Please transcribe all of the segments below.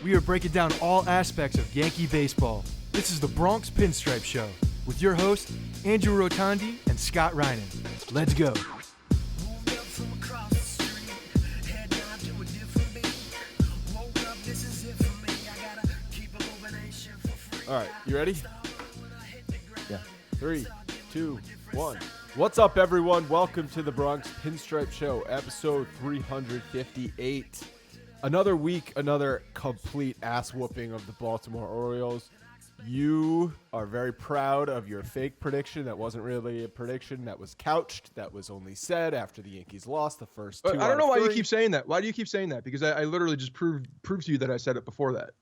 We are breaking down all aspects of Yankee baseball. This is the Bronx Pinstripe Show with your hosts, Andrew Rotondi and Scott Reinen. Let's go. All right, you ready? Yeah. 3, 2, 1. What's up, everyone? Welcome to the Bronx Pinstripe Show, episode 358. Another week, another complete ass-whooping of the Baltimore Orioles. You are very proud of your fake prediction. That wasn't really a prediction. That was couched. That was only said after the Yankees lost the first two. I don't know why you keep saying that. Why do you keep saying that? Because I literally just proved to you that I said it before that.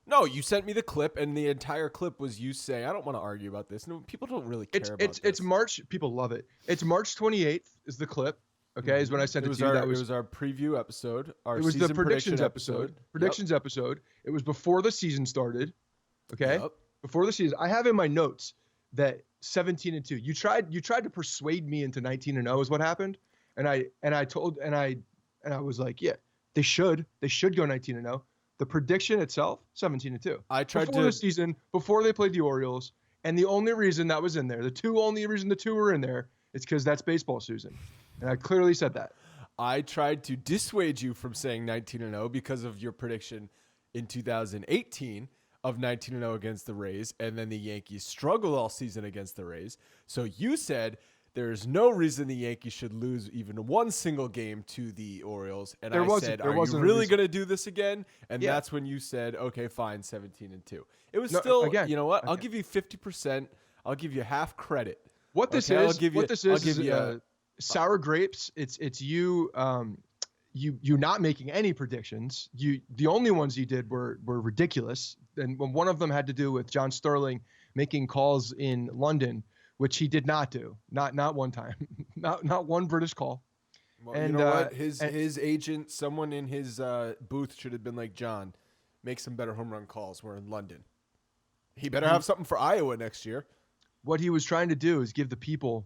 No, you sent me the clip, and the entire clip was you saying, I don't want to argue about this. No, people don't really care about this. It's March. People love it. It's March 28th is the clip. Okay, is when I sent it to you. It was our preview episode. It was the predictions episode. Predictions episode. It was before the season started. Okay, before the season. I have in my notes that 17-2. You tried to persuade me into 19-0 is what happened, and I was like, yeah, they should go 19-0. The prediction itself, 17-2. I tried before the season, before they played the Orioles, and the only reason that was in there, only reason the two were in there, is because that's baseball season, and I clearly said that. I tried to dissuade you from saying 19-0 because of your prediction in 2018 of 19-0 against the Rays, and then the Yankees struggled all season against the Rays. So you said there's no reason the Yankees should lose even one single game to the Orioles. And I said, are you really going to do this again? And that's when you said, okay, fine, 17-2. It was still, again, you know what? I'll give you 50%. I'll give you half credit. What this is sour grapes. It's you not making any predictions. The only ones you did were ridiculous. And one of them had to do with John Sterling making calls in London, which he did not do, not one time, not one British call. Well, and you know what? His agent, someone in his booth, should have been like, John, make some better home run calls. We're in London. He better have something for Iowa next year. What he was trying to do is give the people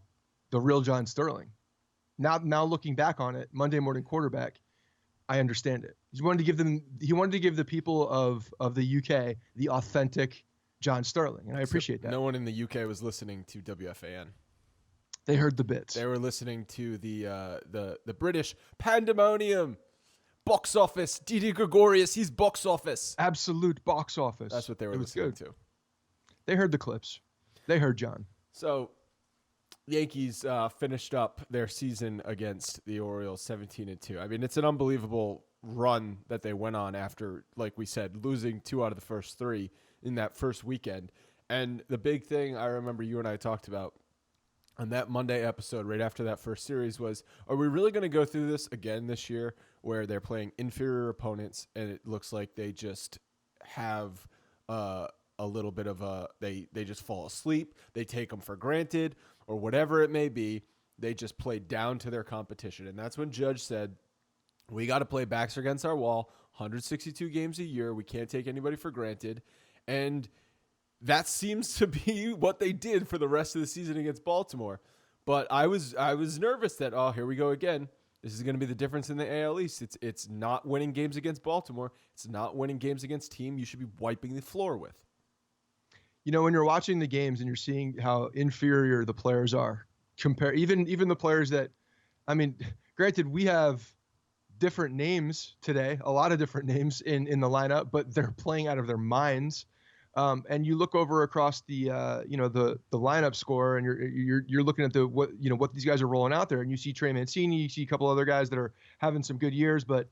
the real John Sterling. Now looking back on it, Monday morning quarterback, I understand it. He wanted to give the people of the UK the authentic John Sterling, and I appreciate that. No one in the UK was listening to WFAN. They heard the bits. They were listening to the British pandemonium, box office. Didi Gregorius, he's box office. Absolute box office. That's what they were listening to. They heard the clips. They heard John. So, the Yankees finished up their season against the Orioles 17-2. I mean, it's an unbelievable run that they went on after, like we said, losing 2 out of the first 3 in that first weekend. And the big thing I remember you and I talked about on that Monday episode right after that first series was, are we really going to go through this again this year where they're playing inferior opponents and it looks like they just have a little bit of they just fall asleep, they take them for granted, or whatever it may be, they just play down to their competition. And that's when Judge said, we got to play backs against our wall, 162 games a year, we can't take anybody for granted. And that seems to be what they did for the rest of the season against Baltimore. But I was nervous that, here we go again. This is going to be the difference in the AL East. It's not winning games against Baltimore. It's not winning games against team you should be wiping the floor with. You know, when you're watching the games and you're seeing how inferior the players are, even the players that, I mean, granted, we have different names today, a lot of different names in the lineup, but they're playing out of their minds. And you look over across the lineup score, and you're looking at what these guys are rolling out there, and you see Trey Mancini, you see a couple other guys that are having some good years, but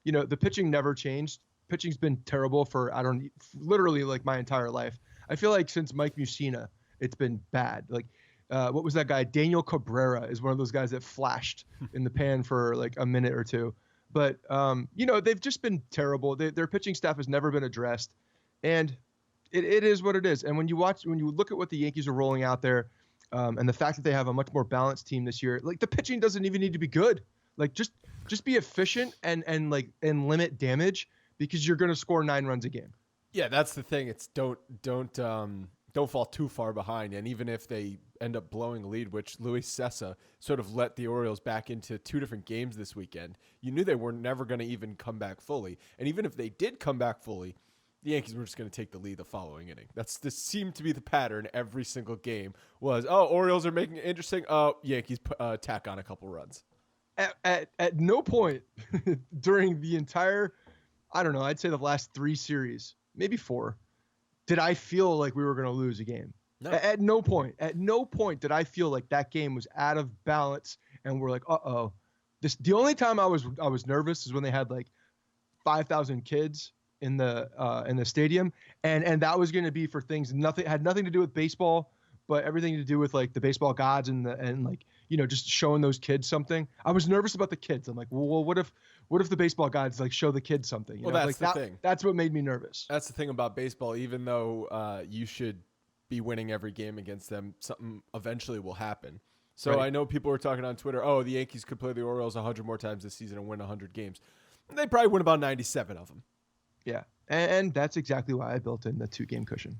the pitching never changed. Pitching's been terrible for literally like my entire life. I feel like since Mike Mussina, it's been bad. Like, what was that guy? Daniel Cabrera is one of those guys that flashed in the pan for like a minute or two. But, they've just been terrible. Their pitching staff has never been addressed. And it is what it is. And when you look at what the Yankees are rolling out there, and the fact that they have a much more balanced team this year, like the pitching doesn't even need to be good. Like just be efficient and limit damage because you're going to score 9 runs a game. Yeah, that's the thing. It's don't don't fall too far behind. And even if they end up blowing a lead, which Luis Cessa sort of let the Orioles back into 2 different games this weekend, you knew they were never going to even come back fully. And even if they did come back fully, the Yankees were just going to take the lead the following inning. This seemed to be the pattern every single game was, Orioles are making it interesting. Yankees tack on a couple runs. At no point during the entire, I don't know, I'd say the last 3 series, maybe 4, did I feel like we were going to lose a game. No. At no point did I feel like that game was out of balance and we're like, uh-oh. The only time I was nervous is when they had like 5,000 kids in the stadium, and that was going to be for things had nothing to do with baseball, but everything to do with like the baseball gods and like, you know, just showing those kids something. I was nervous about the kids. I'm like, well, what if the baseball gods like show the kids something? You know? That's like the thing. That's what made me nervous. That's the thing about baseball. Even though you should be winning every game against them, something eventually will happen. So right. I know people were talking on Twitter, the Yankees could play the Orioles 100 more times this season and win 100 games. They probably win about 97 of them. Yeah, and that's exactly why I built in the 2-game cushion.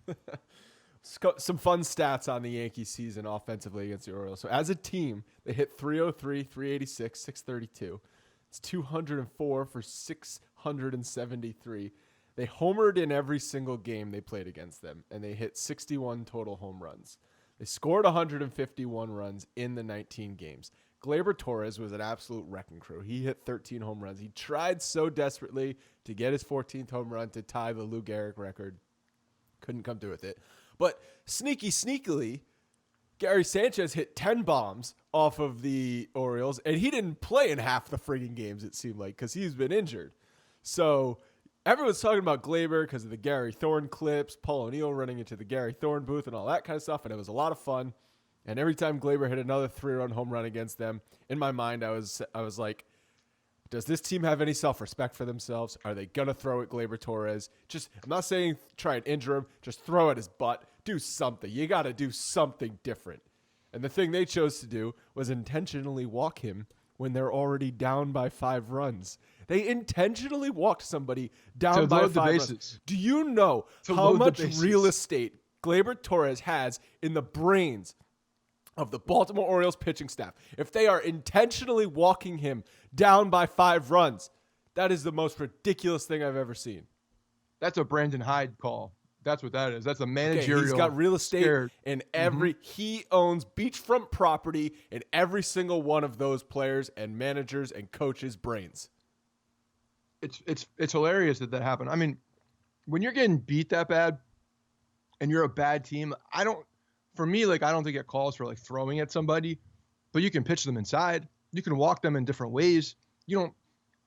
Some fun stats on the Yankees season offensively against the Orioles. So as a team, they hit 303, 386, 632. It's 204 for 673. They homered in every single game they played against them, and they hit 61 total home runs. They scored 151 runs in the 19 games. Gleyber Torres was an absolute wrecking crew. He hit 13 home runs. He tried so desperately to get his 14th home run to tie the Lou Gehrig record. Couldn't come through with it. But sneakily, Gary Sanchez hit 10 bombs off of the Orioles, and he didn't play in half the friggin' games, it seemed like, because he's been injured. So everyone's talking about Gleyber because of the Gary Thorne clips, Paul O'Neill running into the Gary Thorne booth and all that kind of stuff, and it was a lot of fun. And every time Gleyber hit another 3-run home run against them, in my mind, I was like, does this team have any self-respect for themselves? Are they going to throw at Gleyber Torres? I'm not saying try and injure him. Just throw at his butt. Do something. You got to do something different. And the thing they chose to do was intentionally walk him when they're already down by 5 runs. They intentionally walked somebody down by 5 runs. Do you know how much real estate Gleyber Torres has in the brains of the Baltimore Orioles pitching staff? If they are intentionally walking him down by 5 runs, that is the most ridiculous thing I've ever seen. That's a Brandon Hyde call. That's what that is. That's a managerial. He's got real estate in every. He owns beachfront property in every single one of those players and managers and coaches' brains. It's hilarious that happened. I mean, when you're getting beat that bad, and you're a bad team, I don't think it calls for like throwing at somebody, but you can pitch them inside. You can walk them in different ways. You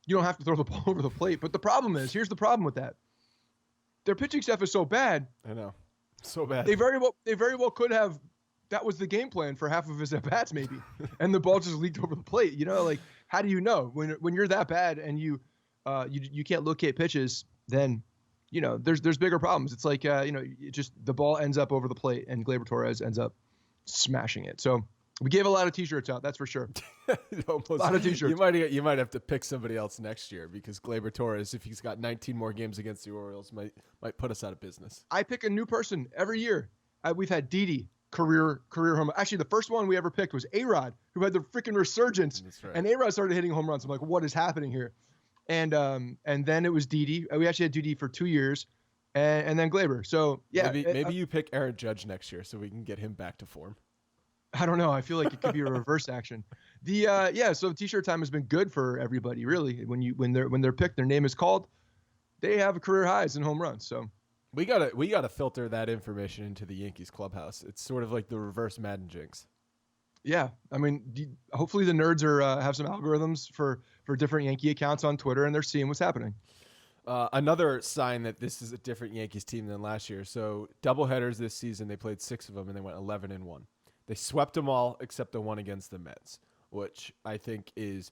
don't have to throw the ball over the plate. But the problem is, here's the problem with that. Their pitching staff is so bad. I know. So bad. They very well could have, that was the game plan for half of his at-bats maybe. And the ball just leaked over the plate. You know, like, how do you know when you're that bad and you can't locate pitches, then, you know, there's bigger problems. It's like, the ball ends up over the plate and Gleyber Torres ends up smashing it. So we gave a lot of T-shirts out, that's for sure. A lot of T-shirts. You might have to pick somebody else next year because Gleyber Torres, if he's got 19 more games against the Orioles, might put us out of business. I pick a new person every year. We've had Didi, career home. Actually, the first one we ever picked was A-Rod, who had the freaking resurgence. That's right. And A-Rod started hitting home runs. I'm like, what is happening here? And then it was Didi. We actually had Didi for 2 years, and then Gleyber. So yeah, maybe you pick Aaron Judge next year so we can get him back to form. I don't know. I feel like it could be a reverse action. So T-shirt time has been good for everybody, really. When they're picked, their name is called, they have career highs in home runs. So we gotta filter that information into the Yankees clubhouse. It's sort of like the reverse Madden jinx. Yeah, I mean, hopefully the nerds have some algorithms for different Yankee accounts on Twitter, and they're seeing what's happening. Another sign that this is a different Yankees team than last year. So doubleheaders this season, they played 6 of them, and they went 11-1. They swept them all except the one against the Mets, which I think is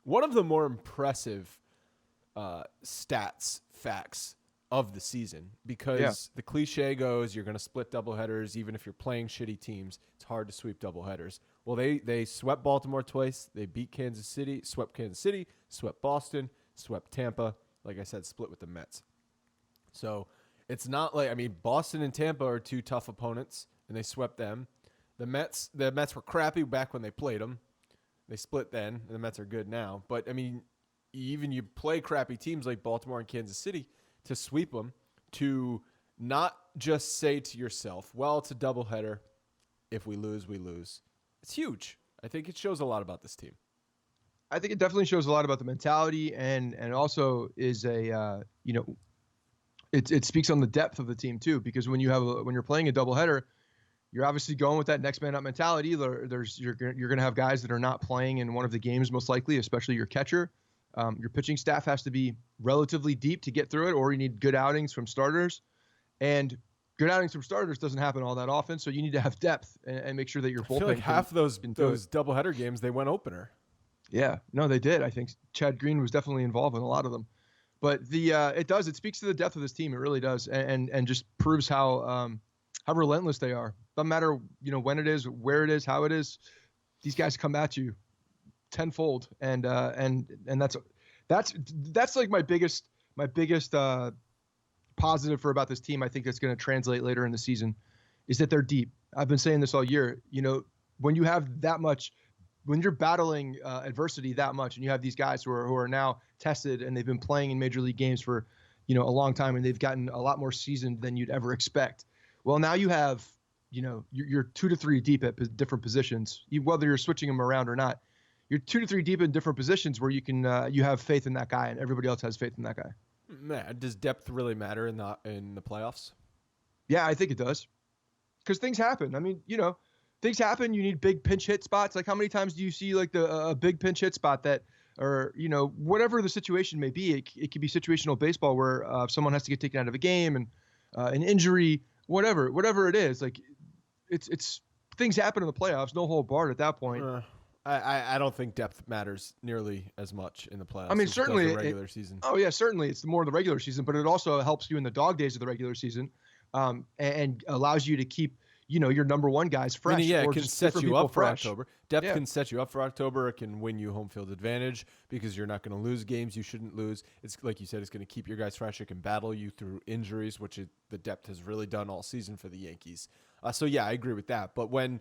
one of the more impressive facts of the season, because the cliche goes, you're going to split doubleheaders even if you're playing shitty teams. It's hard to sweep doubleheaders. Well, they swept Baltimore twice. They beat Kansas City, swept Boston, swept Tampa. Like I said, split with the Mets. So It's not like, I mean, Boston and Tampa are two tough opponents, and they swept them. The Mets were crappy back when they played them. They split then, and the Mets are good now. But, I mean, even you play crappy teams like Baltimore and Kansas City to sweep them, to not just say to yourself, well, it's a doubleheader. If we lose, we lose. It's huge. I think it shows a lot about this team. I think it definitely shows a lot about the mentality, and also is a it speaks on the depth of the team too. Because when you're playing a doubleheader, you're obviously going with that next man up mentality. You're going to have guys that are not playing in one of the games most likely, especially your catcher. Your pitching staff has to be relatively deep to get through it, or you need good outings from starters. And good outings from starters doesn't happen all that often, so you need to have depth and make sure that your bullpen. I feel like half those doubleheader games they went opener. Yeah, no, they did. I think Chad Green was definitely involved in a lot of them. But it speaks to the depth of this team. It really does, and just proves how relentless they are. Doesn't matter when it is, where it is, how it is. These guys come at you tenfold, and that's like my biggest positive about this team. I think that's going to translate later in the season is that they're deep. I've been saying this all year. When you have that much, when you're battling adversity that much, and you have these guys who are now tested and they've been playing in major league games for a long time, and they've gotten a lot more seasoned than you'd ever expect. Well, now you have you're 2 to 3 deep at different positions, whether you're switching them around or not. You're 2 to 3 deep in different positions where you can you have faith in that guy, and everybody else has faith in that guy. Man, does depth really matter in the playoffs? Yeah, I think it does, because things happen. I mean, things happen. You need big pinch hit spots. Like, how many times do you see like a big pinch hit spot that, or whatever the situation may be? It could be situational baseball where someone has to get taken out of a game, and an injury, whatever it is. Like, it's things happen in the playoffs. No hold barred at that point. I don't think depth matters nearly as much in the playoffs. I mean, certainly the regular season. Oh yeah, certainly it's more the regular season, but it also helps you in the dog days of the regular season, and allows you to keep your number one guys fresh. I mean, or it can just set you up for fresh. October. Depth can set you up for October. It can win you home field advantage because you're not going to lose games you shouldn't lose. It's like you said, it's going to keep your guys fresh. It can battle you through injuries, which the depth has really done all season for the Yankees. So yeah, I agree with that. But when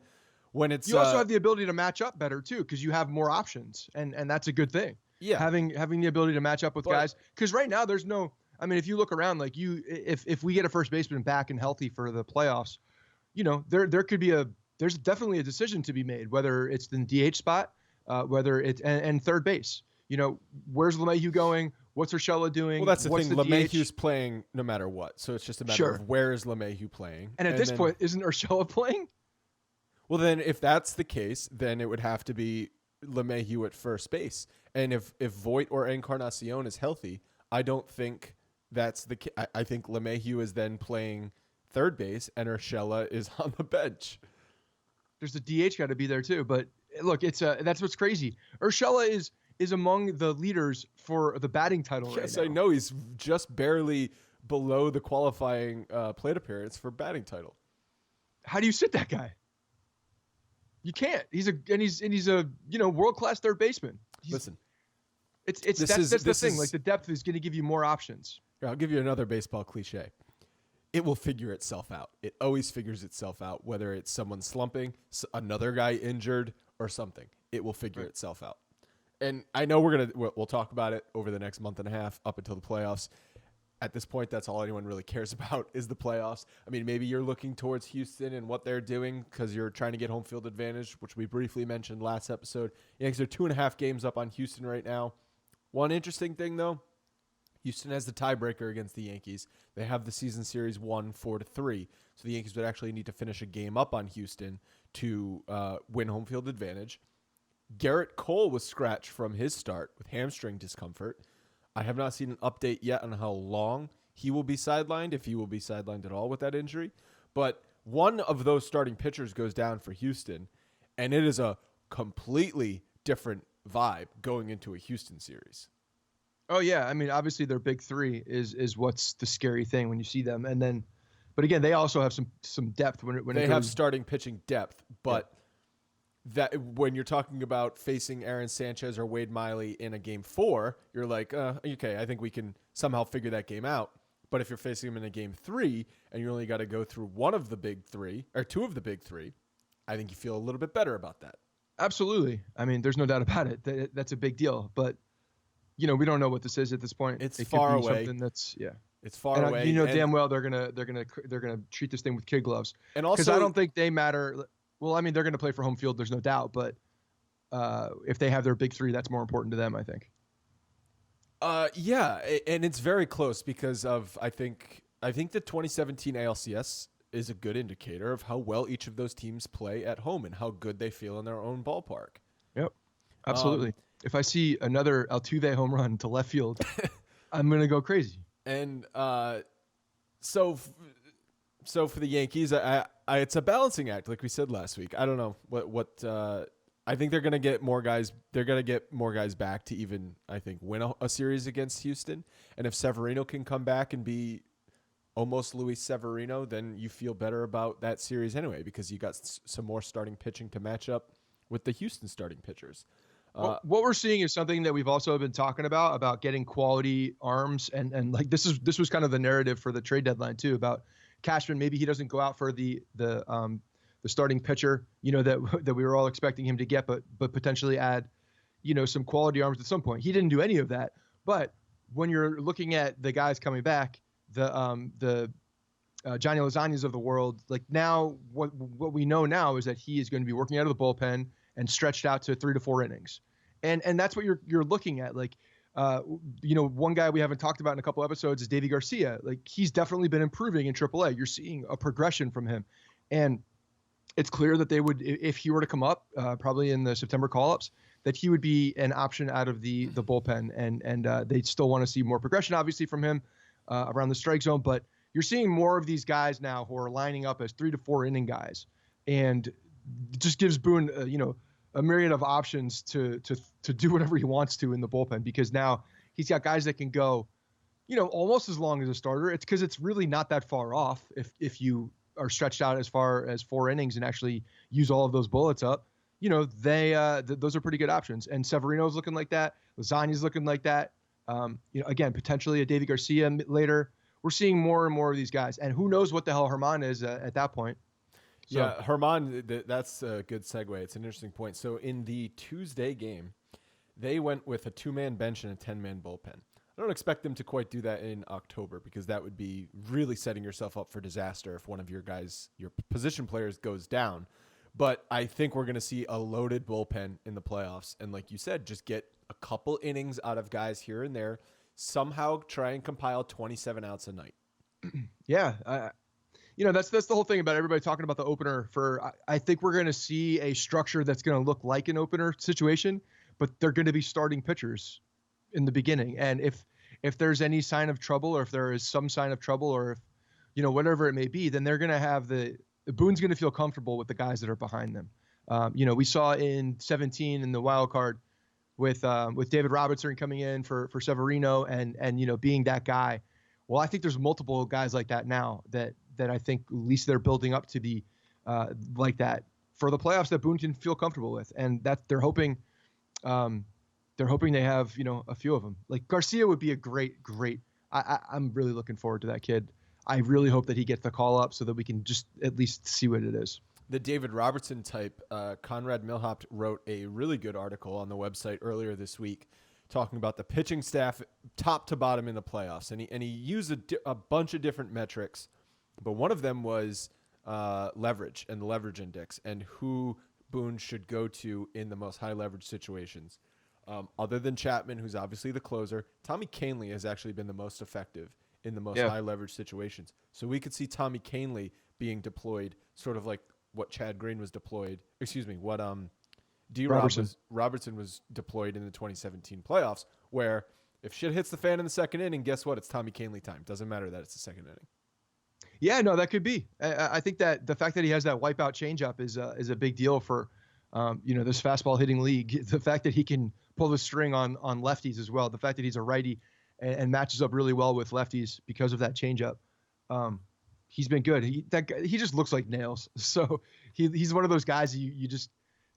it's you also have the ability to match up better too, because you have more options, and that's a good thing. Yeah, having the ability to match up with guys, because right now there's no. I mean, if you look around, like if we get a first baseman back and healthy for the playoffs, there could be there's definitely a decision to be made, whether it's the DH spot, whether it's and third base. Where's LeMahieu going? What's Urshela doing? Well, that's the What's thing. the LeMahieu's DH? playing no matter what, so it's just a matter of where is LeMahieu playing. And at this point, isn't Urshela playing? Well, then if that's the case, then it would have to be LeMahieu at first base. And if Voit or Encarnacion is healthy, I don't think that's the case. I think LeMahieu is then playing third base and Urshela is on the bench. There's the DH got to be there too. But look, that's what's crazy. Urshela is among the leaders for the batting title right now. Yes, I know. He's just barely below the qualifying plate appearance for batting title. How do you sit that guy? You can't. He's a world-class third baseman. Listen, that's the thing. Like, the depth is going to give you more options. I'll give you another baseball cliche. It will figure itself out. It always figures itself out, whether it's someone slumping, another guy injured, or something. It will figure itself out. And I know we'll talk about it over the next month and a half up until the playoffs. At this point, that's all anyone really cares about is the playoffs. I mean, maybe you're looking towards Houston and what they're doing because you're trying to get home field advantage, which we briefly mentioned last episode. Yankees are 2.5 games up on Houston right now. One interesting thing, though, Houston has the tiebreaker against the Yankees. They have the season series won 4-3, so the Yankees would actually need to finish a game up on Houston to win home field advantage. Garrett Cole was scratched from his start with hamstring discomfort. I have not seen an update yet on how long he will be sidelined, if he will be sidelined at all with that injury. But one of those starting pitchers goes down for Houston, and it is a completely different vibe going into a Houston series. Oh yeah, I mean, obviously their big three is what's the scary thing when you see them, and then, but again, they also have some depth when they have starting pitching depth, but. Yeah. That when you're talking about facing Aaron Sanchez or Wade Miley in a game 4, you're like, okay, I think we can somehow figure that game out. But if you're facing him in a game 3 and you only got to go through one of the big 3 or two of the big 3, I think you feel a little bit better about that. Absolutely. I mean, there's no doubt about it. That's a big deal. But, we don't know what this is at this point. It could far be away. Something that's, It's far away. Damn well they're gonna treat this thing with kid gloves. And also, because I don't think they matter. Well, I mean, they're gonna play for home field. There's no doubt. But if they have their big 3, that's more important to them, I think. Yeah, and it's very close because of I think the 2017 ALCS is a good indicator of how well each of those teams play at home and how good they feel in their own ballpark. Yep, absolutely. If I see another Altuve home run to left field, I'm gonna go crazy. And so for the Yankees, it's a balancing act, like we said last week. I don't know what I think they're gonna get more guys. They're gonna get more guys back to even, I think, win a series against Houston. And if Severino can come back and be almost Luis Severino, then you feel better about that series anyway because you got some more starting pitching to match up with the Houston starting pitchers. What we're seeing is something that we've also been talking about getting quality arms, and like this was kind of the narrative for the trade deadline too, about Cashman. Maybe he doesn't go out for the starting pitcher, that we were all expecting him to get, but potentially add, some quality arms at some point. He didn't do any of that. But when you're looking at the guys coming back, the Johnny Lasagnas of the world, like now what we know now is that he is going to be working out of the bullpen and stretched out to 3 to 4 innings. And that's what you're looking at. Like, one guy we haven't talked about in a couple episodes is Davy Garcia. Like, he's definitely been improving in AAA. You're seeing a progression from him. And it's clear that they would, if he were to come up, probably in the September call-ups, that he would be an option out of the bullpen. And they still want to see more progression, obviously, from him around the strike zone. But you're seeing more of these guys now who are lining up as 3 to 4 inning guys. And just gives Boone, a myriad of options to do whatever he wants to in the bullpen, because now he's got guys that can go, almost as long as a starter. It's because it's really not that far off if you are stretched out as far as 4 innings and actually use all of those bullets up. Those are pretty good options. And Severino's looking like that. Lasagna's looking like that. Again, potentially a Davy Garcia later. We're seeing more and more of these guys, and who knows what the hell Herman is at that point. So, yeah, Herman, that's a good segue. It's an interesting point. So in the Tuesday game, they went with a 2-man bench and a 10-man bullpen. I don't expect them to quite do that in October because that would be really setting yourself up for disaster if one of your guys, your position players, goes down. But I think we're going to see a loaded bullpen in the playoffs. And like you said, just get a couple innings out of guys here and there. Somehow try and compile 27 outs a night. Yeah, that's the whole thing about everybody talking about the opener. I think we're going to see a structure that's going to look like an opener situation, but they're going to be starting pitchers in the beginning. And if there's any sign of trouble, or if there is some sign of trouble, or if, whatever it may be, then they're going to have Boone's going to feel comfortable with the guys that are behind them. We saw in 17 in the wild card with David Robertson coming in for Severino and being that guy. Well, I think there's multiple guys like that now that I think at least they're building up to be like that for the playoffs that Boone can feel comfortable with, and that they're hoping they have a few of them. Like Garcia would be a great. I'm really looking forward to that kid. I really hope that he gets the call up so that we can just at least see what it is. The David Robertson type, Conrad Milhaupt wrote a really good article on the website earlier this week talking about the pitching staff top to bottom in the playoffs. And he used a bunch of different metrics, but one of them was leverage and the leverage index and who Boone should go to in the most high leverage situations. Other than Chapman, who's obviously the closer, Tommy Kahnle has actually been the most effective in the most high leverage situations. So we could see Tommy Kahnle being deployed sort of like what Chad Green was deployed. Excuse me, what Robertson was deployed in the 2017 playoffs, where if shit hits the fan in the second inning, guess what? It's Tommy Kahnle time. Doesn't matter that it's the second inning. Yeah, no, that could be. I think that the fact that he has that wipeout changeup is a big deal for this fastball hitting league. The fact that he can pull the string on lefties as well. The fact that he's a righty and matches up really well with lefties because of that changeup. He's been good. He just looks like nails. So he's one of those guys you just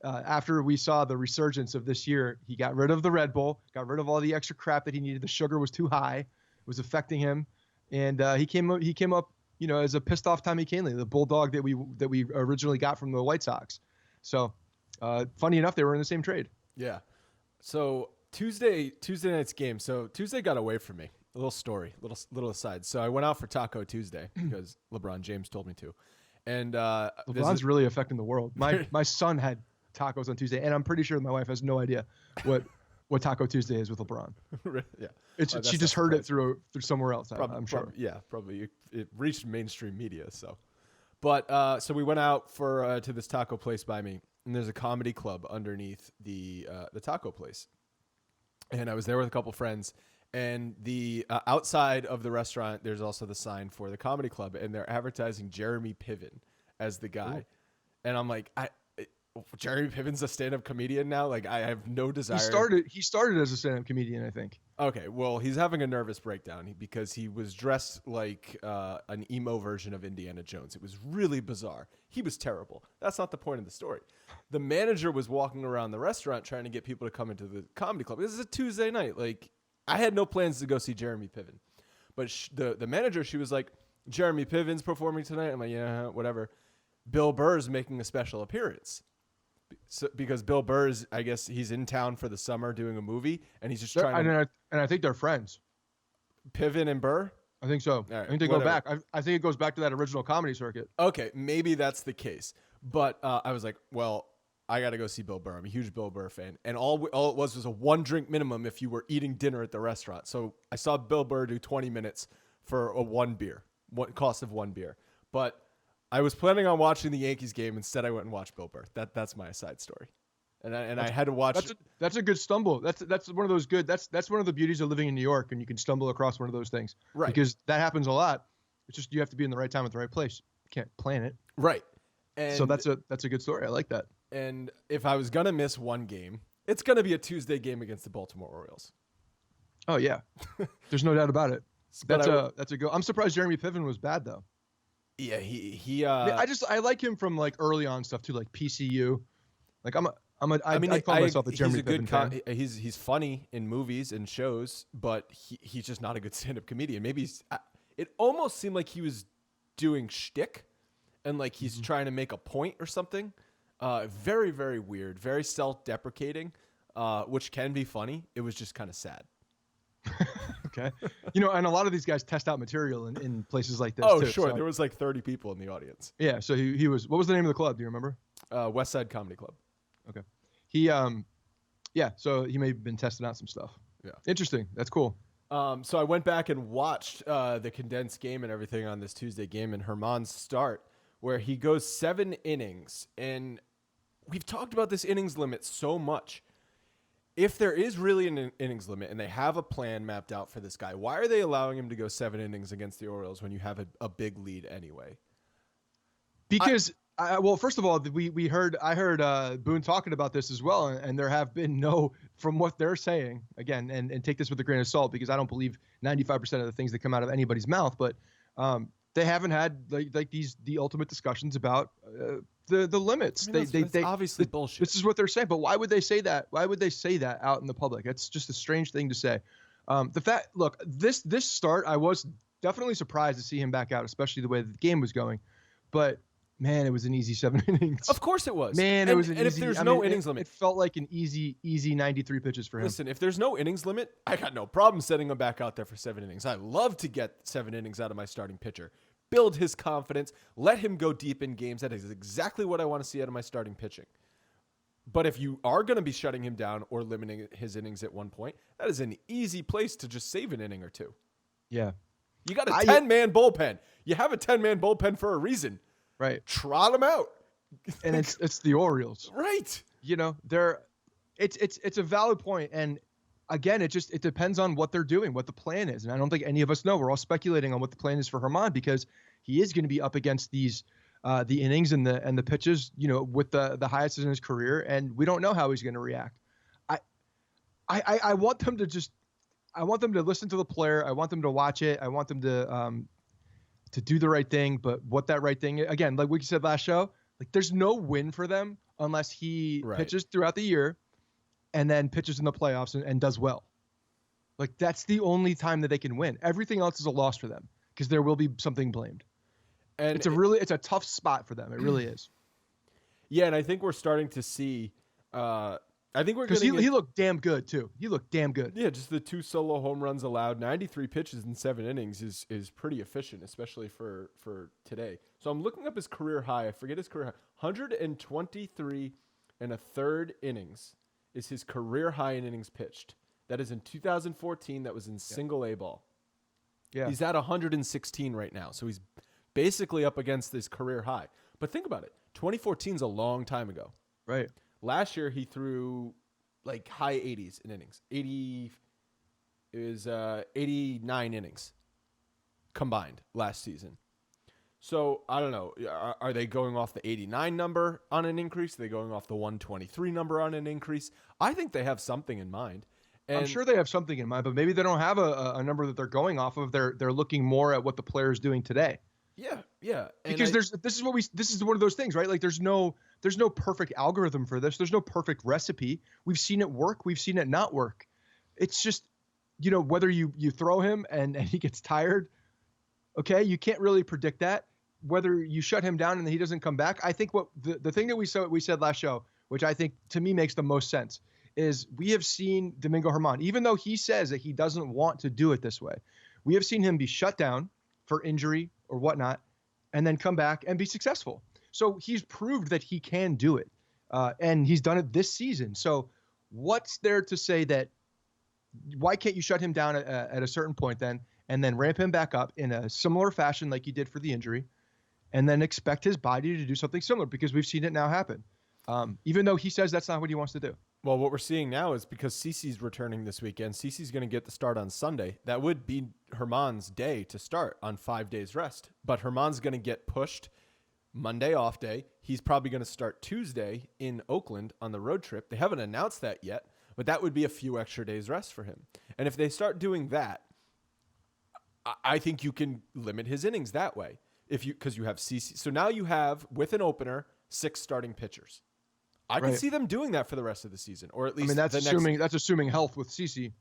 after we saw the resurgence of this year, he got rid of the Red Bull, got rid of all the extra crap that he needed. The sugar was too high, it was affecting him. and he came up, as a pissed off Tommy Kahnle, the bulldog that we originally got from the White Sox. So, funny enough, they were in the same trade. Yeah. So Tuesday night's game. So Tuesday got away from me. A little story, little aside. So I went out for Taco Tuesday because LeBron James told me to. And LeBron's really affecting the world. My son had tacos on Tuesday, and I'm pretty sure my wife has no idea what Taco Tuesday is with LeBron. Yeah, she just heard it through somewhere else. I'm sure. Probably it reached mainstream media. So, but so we went out to this taco place by me, and there's a comedy club underneath the taco place, and I was there with a couple friends. And the outside of the restaurant, there's also the sign for the comedy club, and they're advertising Jeremy Piven as the guy. Ooh. And I'm like, Jeremy Piven's a stand-up comedian now? Like, I have no desire. He started as a stand-up comedian, I think. Okay, well, he's having a nervous breakdown because he was dressed like an emo version of Indiana Jones. It was really bizarre. He was terrible. That's not the point of the story. The manager was walking around the restaurant trying to get people to come into the comedy club. This is a Tuesday night. Like, I had no plans to go see Jeremy Piven. But the manager, she was like, Jeremy Piven's performing tonight. I'm like, yeah, whatever. Bill Burr's making a special appearance. So, because Bill Burr's, I guess he's in town for the summer doing a movie, and he's just trying to... And I think they're friends. Piven and Burr? I think so. Right, I think they go back. I think it goes back to that original comedy circuit. Okay, maybe that's the case. But I was like, well... I got to go see Bill Burr. I'm a huge Bill Burr fan. And all it was a 1-drink minimum if you were eating dinner at the restaurant. So I saw Bill Burr do 20 minutes for one beer, cost of one beer. But I was planning on watching the Yankees game. Instead, I went and watched Bill Burr. That's my side story. And I had to watch. That's a good stumble. That's one of those good. That's one of the beauties of living in New York, and you can stumble across one of those things. Right. Because that happens a lot. It's just you have to be in the right time at the right place. You can't plan it. Right. And so that's a good story. I like that. And if I was gonna miss one game, it's gonna be a Tuesday game against the Baltimore Orioles. Oh yeah, there's no doubt about it. That's a go. I'm surprised Jeremy Piven was bad though. Yeah, he. I like him from like early on stuff too, like PCU. Like I call myself a Jeremy Piven fan. He's funny in movies and shows, but he's just not a good stand-up comedian. Maybe it almost seemed like he was doing shtick, and like he's trying to make a point or something. Very, very weird, very self-deprecating, which can be funny. It was just kind of sad. Okay. And a lot of these guys test out material in places like this. Oh, too, sure. so. There was like 30 people in the audience. Yeah. So he was, what was the name of the club? Do you remember? West Side Comedy Club. Okay. So he may have been testing out some stuff. Yeah. Interesting. That's cool. So I went back and watched the condensed game and everything on this Tuesday game and Herman's start, where he goes 7 innings. And we've talked about this innings limit so much. If there is really an innings limit and they have a plan mapped out for this guy, why are they allowing him to go 7 innings against the Orioles when you have a big lead anyway? Because, first of all, I heard Boone talking about this as well, and there have been from what they're saying, again, and take this with a grain of salt, because I don't believe 95% of the things that come out of anybody's mouth, but they haven't had the ultimate discussions about the limits. I mean, that's obviously bullshit. This is what they're saying, but why would they say that? Why would they say that out in the public? That's just a strange thing to say. This start, I was definitely surprised to see him back out, especially the way the game was going. But man, it was an easy 7 innings. Of course it was. Man, it was an easy. And if there's no innings limit, it felt like an easy 93 pitches for him. Listen, if there's no innings limit, I got no problem setting him back out there for 7 innings. I love to get 7 innings out of my starting pitcher. Build his confidence. Let him go deep in games. That is exactly what I want to see out of my starting pitching. But if you are going to be shutting him down or limiting his innings at one point, that is an easy place to just save an inning or two. Yeah. You got a 10-man bullpen. You have a 10-man bullpen for a reason. Right. Trot them out. And it's the Orioles. Right. It's a valid point. And again, it depends on what they're doing, what the plan is. And I don't think any of us know. We're all speculating on what the plan is for Herman, because he is going to be up against these the innings and the pitches, with the highest in his career, and we don't know how he's going to react. I want them to listen to the player. I want them to watch it. I want them to do the right thing. But what that right thing, again, like we said last show, like there's no win for them unless he pitches throughout the year and then pitches in the playoffs and does well. Like that's the only time that they can win. Everything else is a loss for them. because there will be something blamed. And It's a tough spot for them. It really is. Yeah, and I think we're starting to see. I think we're because going to he looked damn good too. He looked damn good. Yeah, just the 2 solo home runs allowed, 93 pitches in 7 innings is pretty efficient, especially for today. So I'm looking up his career high. I forget his career high. 123 and a third innings is his career high in innings pitched. That is in 2014. That was in single A ball. Yeah, he's at 116 right now, so he's basically up against his career high. But think about it. 2014 is a long time ago. right. Last year he threw like high 80s in innings. 89 innings combined last season. So I don't know. Are they going off the 89 number on an increase? Are they going off the 123 number on an increase? I think they have something in mind. And I'm sure they have something in mind, but maybe they don't have a number that they're going off of. They're looking more at what the player is doing today. Yeah. And Because this is one of those things, right? Like there's no perfect algorithm for this. There's no perfect recipe. We've seen it work. We've seen it not work. It's just, whether you throw him and he gets tired, okay, you can't really predict that. Whether you shut him down and he doesn't come back. I think what the thing that we said last show, which I think to me makes the most sense, is we have seen Domingo Germán, even though he says that he doesn't want to do it this way, we have seen him be shut down for injury or whatnot, and then come back and be successful. So he's proved that he can do it, and he's done it this season. So what's there to say that why can't you shut him down at a certain point then, and then ramp him back up in a similar fashion like you did for the injury, and then expect his body to do something similar, because we've seen it now happen, even though he says that's not what he wants to do. Well, what we're seeing now is because CeCe's returning this weekend, CeCe's going to get the start on Sunday. That would be Germán's day to start on 5 days rest. But Germán's going to get pushed Monday off day. He's probably going to start Tuesday in Oakland on the road trip. They haven't announced that yet, but that would be a few extra days rest for him. And if they start doing that, I think you can limit his innings that way because you have CeCe. So now you have, with an opener, 6 starting pitchers. I can see them doing that for the rest of the season, or at least that's assuming health with CeCe.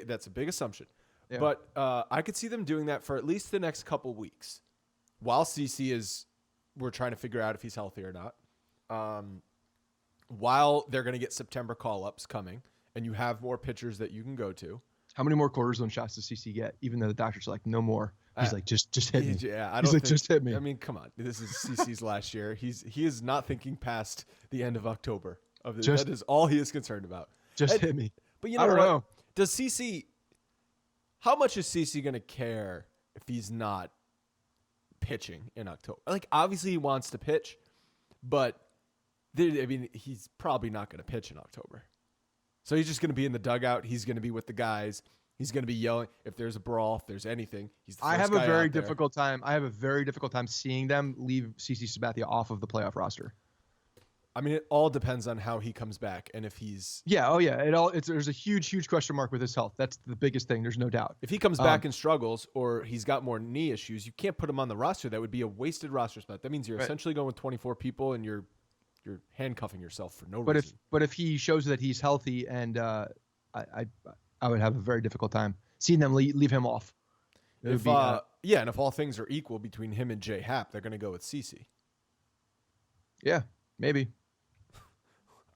That's a big assumption, yeah. But I could see them doing that for at least the next couple weeks, while CeCe we're trying to figure out if he's healthy or not. While they're going to get September call-ups coming, and you have more pitchers that you can go to. How many more cortisone shots does CeCe get? Even though the doctor's like, no more. He's like, just hit me. Yeah, just hit me. I mean, come on. This is CeCe's last year. He is not thinking past the end of October. That is all he is concerned about. Hit me. But I don't know. Does CeCe? How much is CeCe going to care if he's not pitching in October? Like, obviously he wants to pitch, but he's probably not going to pitch in October. So he's just going to be in the dugout. He's going to be with the guys. He's going to be yelling if there's a brawl, if there's anything. He's the first I have guy a very out there. difficult time. I have a very difficult time seeing them leave CeCe Sabathia off of the playoff roster. I mean, it all depends on how he comes back and if he's. Yeah. Oh yeah. There's a huge question mark with his health. That's the biggest thing. There's no doubt. If he comes back and struggles, or he's got more knee issues, you can't put him on the roster. That would be a wasted roster spot. That means you're essentially going with 24 people, and you're handcuffing yourself for no reason. But if he shows that he's healthy, and I would have a very difficult time seeing them leave him off. And if all things are equal between him and J Happ, they're going to go with CeCe. Yeah, maybe.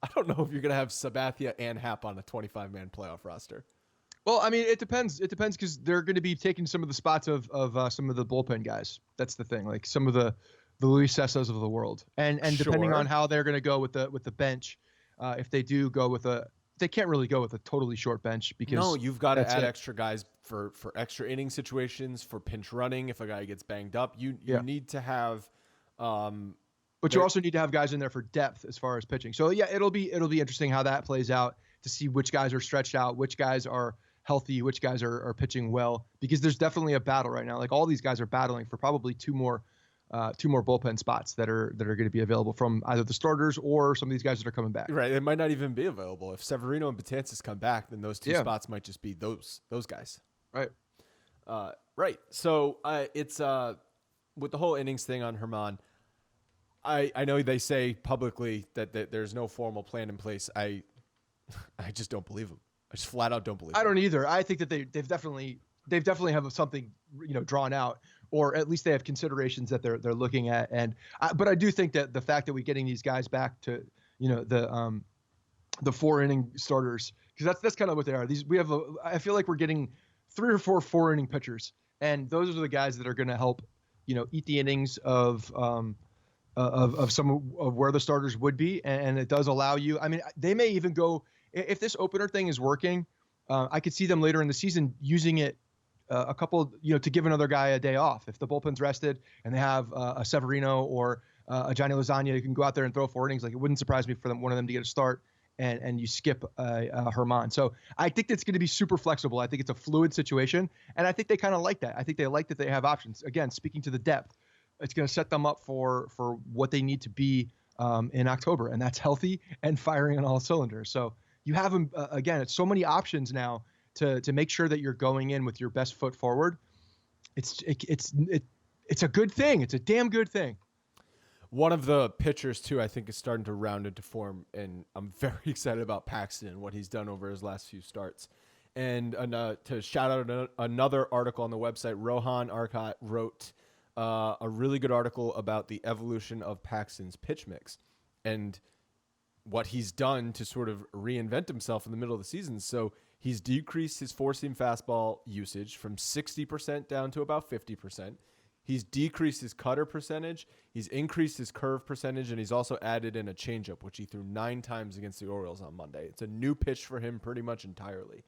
I don't know if you're going to have Sabathia and Happ on a 25-man playoff roster. Well, I mean, it depends. It depends because they're going to be taking some of the spots of some of the bullpen guys. That's the thing. Like some of the Luis Cessas of the world, and depending on how they're going to go with the bench, if they do go with they can't really go with a totally short bench because you've got to add extra guys for extra inning situations, for pinch running. If a guy gets banged up, you need to have. But you also need to have guys in there for depth as far as pitching. So yeah, it'll be interesting how that plays out to see which guys are stretched out, which guys are healthy, which guys are pitching well, because there's definitely a battle right now. Like all these guys are battling for probably two more bullpen spots that are going to be available from either the starters or some of these guys that are coming back. Right. It might not even be available. If Severino and Betances come back, then those two spots might just be those guys. Right. Right. So it's with the whole innings thing on Germán, I know they say publicly that there's no formal plan in place. I just don't believe them. I just flat out don't believe them. I don't either. I think that they've definitely have something drawn out, or at least they have considerations that they're looking at. But I do think that the fact that we're getting these guys back to, the 4-inning starters, because that's kind of what they are. I feel like we're getting 3 or 4 4-inning pitchers, and those are the guys that are going to help, eat the innings of some of where the starters would be. And it does allow you, I mean, they may even go, if this opener thing is working, I could see them later in the season using it a couple, to give another guy a day off. If the bullpen's rested and they have a Severino or a Johnny Lasagna who can go out there and throw 4 innings, like it wouldn't surprise me for one of them to get a start and you skip Herman. So I think that's going to be super flexible. I think it's a fluid situation, and I think they kind of like that. I think they like that they have options. Again, speaking to the depth, it's going to set them up for what they need to be in October, and that's healthy and firing on all cylinders. So you have them again. It's so many options now to make sure that you're going in with your best foot forward. It's a good thing. It's a damn good thing. One of the pitchers, too, I think is starting to round into form, and I'm very excited about Paxton and what he's done over his last few starts. And to shout out another article on the website, Rohan Arcot wrote a really good article about the evolution of Paxton's pitch mix and what he's done to sort of reinvent himself in the middle of the season. So he's decreased his four-seam fastball usage from 60% down to about 50%. He's decreased his cutter percentage. He's increased his curve percentage, and he's also added in a changeup, which he threw 9 times against the Orioles on Monday. It's a new pitch for him pretty much entirely.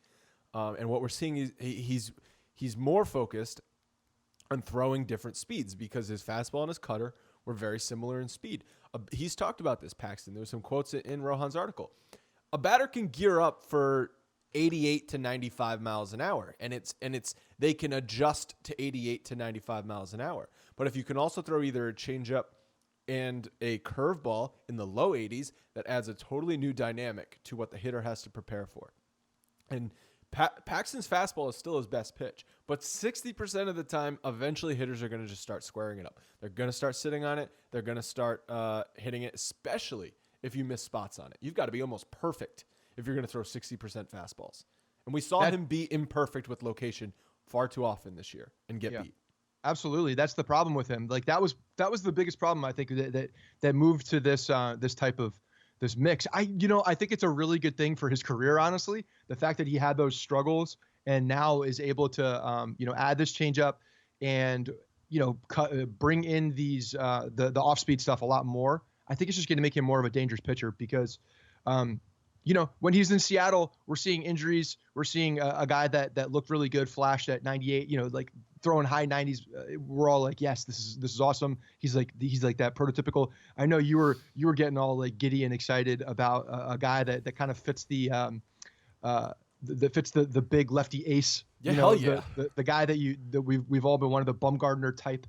And what we're seeing is he's more focused on throwing different speeds because his fastball and his cutter were very similar in speed. He's talked about this, Paxton. There were some quotes in Rohan's article. A batter can gear up for 88 to 95 miles an hour, and they can adjust to 88 to 95 miles an hour. But if you can also throw either a changeup and a curveball in the low 80s, that adds a totally new dynamic to what the hitter has to prepare for. And Paxton's fastball is still his best pitch, but 60% of the time, eventually hitters are going to just start squaring it up. They're going to start sitting on it. They're going to start hitting it, especially if you miss spots on it. You've got to be almost perfect if you're going to throw 60% fastballs. And we saw him be imperfect with location far too often this year and get beat. Absolutely. That's the problem with him. Like that was the biggest problem, I think, that moved to this type of this mix. I think it's a really good thing for his career, honestly. The fact that he had those struggles and now is able to add this changeup and bring in these the off-speed stuff a lot more. I think it's just going to make him more of a dangerous pitcher because when he's in Seattle, we're seeing injuries. We're seeing a guy that looked really good, flashed at 98, like throwing high 90s. We're all like, yes, this is awesome. He's like that prototypical. I know you were getting all like giddy and excited about a guy that kind of fits the big lefty ace. Yeah, hell yeah. The guy that we've all been wanting, the Bumgardner type.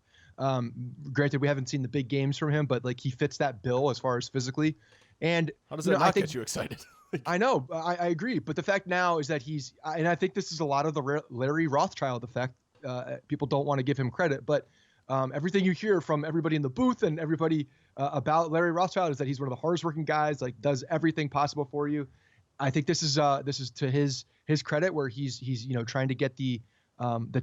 Granted, we haven't seen the big games from him, but like he fits that bill as far as physically. And how does that not get you excited? I know, I agree. But the fact now is that and I think this is a lot of the Larry Rothschild effect. People don't want to give him credit, but everything you hear from everybody in the booth and everybody about Larry Rothschild is that he's one of the hardest working guys, like does everything possible for you. I think this is to his credit where he's trying to get the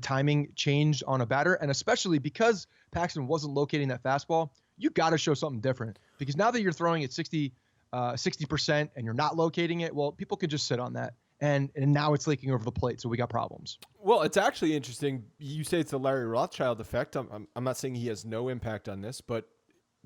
timing changed on a batter, and especially because Paxton wasn't locating that fastball, you got to show something different because now that you're throwing at 60% and you're not locating it, well, people can just sit on that. And now it's leaking over the plate, so we got problems. Well, it's actually interesting. You say it's the Larry Rothschild effect. I'm not saying he has no impact on this, but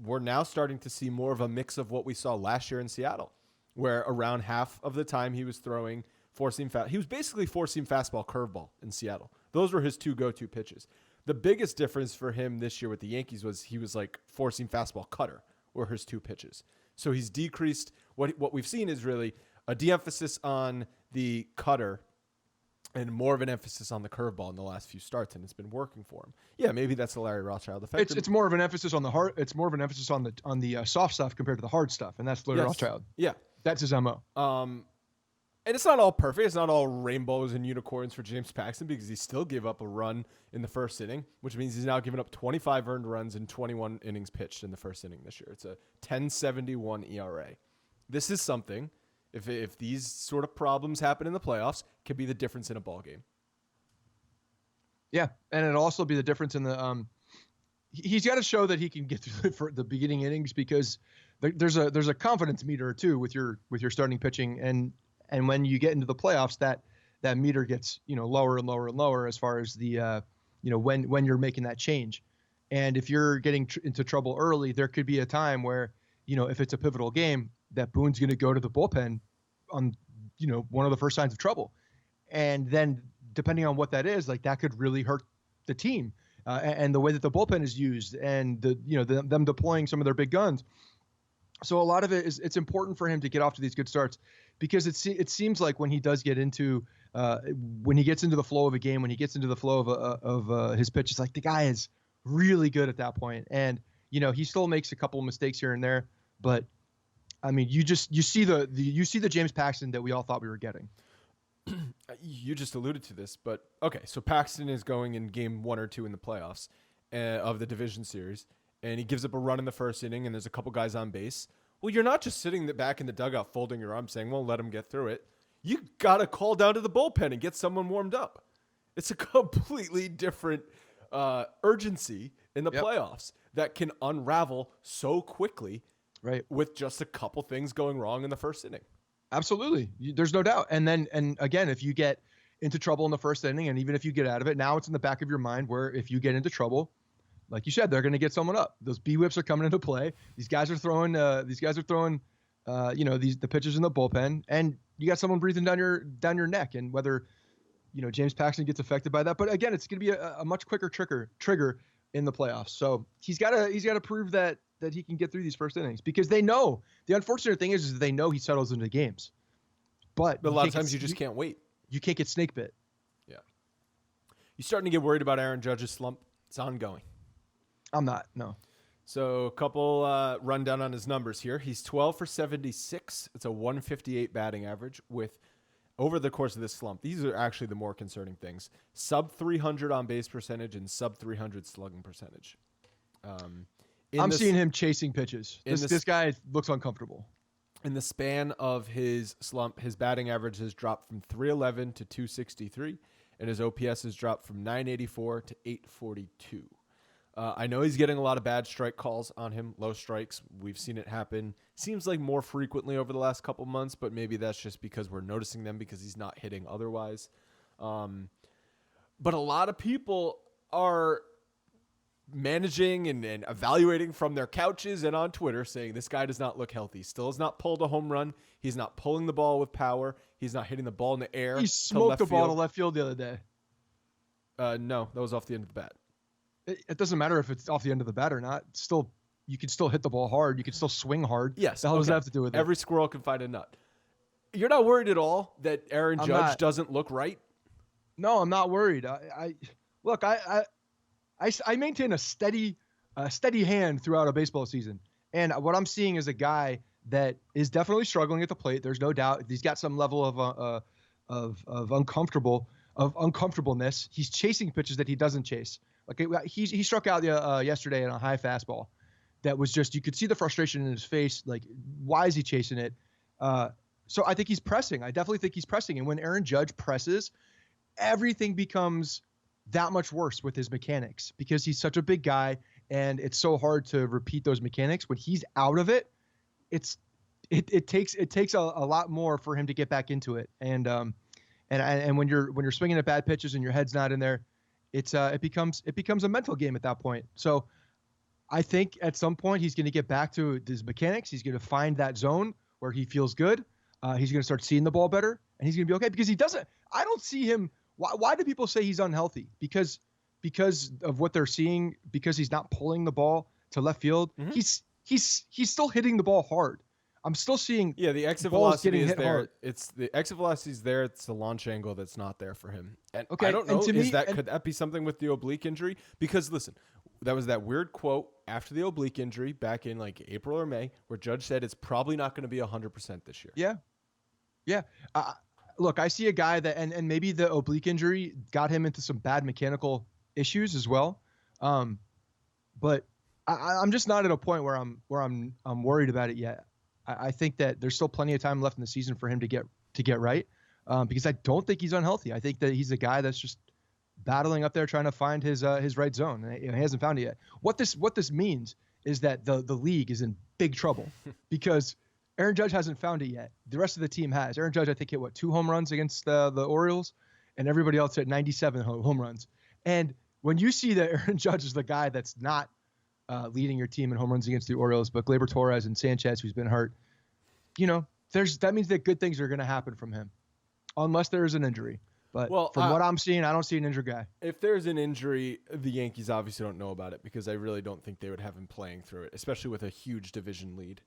we're now starting to see more of a mix of what we saw last year in Seattle, where around half of the time he was throwing four-seam fast. He was basically four-seam fastball, curveball in Seattle. Those were his two go-to pitches. The biggest difference for him this year with the Yankees was he was like four-seam fastball, cutter were his two pitches. So he's decreased. What we've seen is really a de-emphasis on the cutter and more of an emphasis on the curveball in the last few starts, and it's been working for him. Yeah, maybe that's the Larry Rothschild effect. It's more of an emphasis on the hard. It's more of an emphasis on the soft stuff compared to the hard stuff, and that's Larry Rothschild. Yeah, that's his MO. And it's not all perfect. It's not all rainbows and unicorns for James Paxton because he still gave up a run in the first inning, which means he's now given up 25 earned runs in 21 innings pitched in the first inning this year. It's a 10.71 ERA. This is something. If these sort of problems happen in the playoffs, could be the difference in a ball game. Yeah, and it'll also be the difference in the he's got to show that he can get through for the beginning innings, because there's a confidence meter too with your starting pitching, and when you get into the playoffs, that meter gets lower and lower and lower as far as the when you're making that change. And if you're getting into trouble early, there could be a time where if it's a pivotal game, that Boone's going to go to the bullpen on one of the first signs of trouble, and then depending on what that is, like, that could really hurt the team. And the way that the bullpen is used, and them deploying some of their big guns. So a lot of it is, it's important for him to get off to these good starts, because it seems like when he does get into when he gets into the flow of a game, when he gets into the flow of his pitch, it's like the guy is really good at that point. And he still makes a couple of mistakes here and there, but I mean, you see the James Paxton that we all thought we were getting. You just alluded to this, but okay, so Paxton is going in game 1 or 2 in the playoffs of the division series, and he gives up a run in the first inning, and there's a couple guys on base. Well, you're not just sitting back in the dugout folding your arms saying, well, let him get through it. You got to call down to the bullpen and get someone warmed up. It's a completely different urgency in the playoffs that can unravel so quickly, right, with just a couple things going wrong in the first inning. Absolutely. There's no doubt. And again, if you get into trouble in the first inning, and even if you get out of it, now it's in the back of your mind where if you get into trouble, like you said, they're going to get someone up. Those B whips are coming into play. These guys are throwing the pitchers in the bullpen, and you got someone breathing down your neck. And whether, James Paxton gets affected by that, but again, it's going to be a much quicker trigger in the playoffs. So he's got to prove that he can get through these first innings, because they know, the unfortunate thing is they know he settles into games, but a lot of times you just can't wait. You can't get snake bit. Yeah. You starting to get worried about Aaron Judge's slump? It's ongoing. I'm not, no. So a couple rundown on his numbers here. He's 12 for 76. It's a 158 batting average with, over the course of this slump, these are actually the more concerning things. Sub 300 on base percentage and sub 300 slugging percentage. I'm seeing him chasing pitches. This guy looks uncomfortable. In the span of his slump, his batting average has dropped from 311 to 263, and his OPS has dropped from 984 to 842. I know he's getting a lot of bad strike calls on him, low strikes. We've seen it happen. Seems like more frequently over the last couple months, but maybe that's just because we're noticing them because he's not hitting otherwise. But a lot of people are managing and evaluating from their couches and on Twitter saying this guy does not look healthy. Still has not pulled a home run. He's not pulling the ball with power. He's not hitting the ball in the air. He smoked the ball to left field the other day. No, that was off the end of the bat. It doesn't matter if it's off the end of the bat or not. Still, you can still hit the ball hard. You can still swing hard. Yes. The hell does that have to do with it? Every squirrel can find a nut. You're not worried at all that Aaron Judge doesn't look right? No, I'm not worried. I maintain a steady hand throughout a baseball season. And what I'm seeing is a guy that is definitely struggling at the plate. There's no doubt. He's got some level of uncomfortableness. He's chasing pitches that he doesn't chase. Like he struck out yesterday in a high fastball that was just, you could see the frustration in his face. Like, why is he chasing it? So I think he's pressing. I definitely think he's pressing. And when Aaron Judge presses, everything becomes that much worse with his mechanics, because he's such a big guy and it's so hard to repeat those mechanics. When he's out of it, it takes a lot more for him to get back into it. And when you're swinging at bad pitches and your head's not in there, it becomes a mental game at that point. So I think at some point he's going to get back to his mechanics. He's going to find that zone where he feels good. He's going to start seeing the ball better, and he's going to be okay, because I don't see him. Why do people say he's unhealthy? Because of what they're seeing, because he's not pulling the ball to left field. Mm-hmm. He's still hitting the ball hard. I'm still seeing the exit velocity is there. Hard. It's the exit velocity is there. It's the launch angle that's not there for him. And I don't know, could that be something with the oblique injury? Because listen, that was that weird quote after the oblique injury back in like April or May where Judge said it's probably not going to be 100% this year. Yeah. Look, I see a guy that, and maybe the oblique injury got him into some bad mechanical issues as well. But I'm just not at a point where I'm worried about it yet. I think that there's still plenty of time left in the season for him to get right, because I don't think he's unhealthy. I think that he's a guy that's just battling up there trying to find his right zone. And, he hasn't found it yet. What this means is that the league is in big trouble because Aaron Judge hasn't found it yet. The rest of the team has. Aaron Judge, I think, hit 2 home runs against the Orioles, and everybody else hit 97 home runs. And when you see that Aaron Judge is the guy that's not leading your team in home runs against the Orioles, but Gleyber Torres and Sanchez, who's been hurt, that means that good things are going to happen from him, unless there is an injury. But from what I'm seeing, I don't see an injured guy. If there's an injury, the Yankees obviously don't know about it because I really don't think they would have him playing through it, especially with a huge division lead.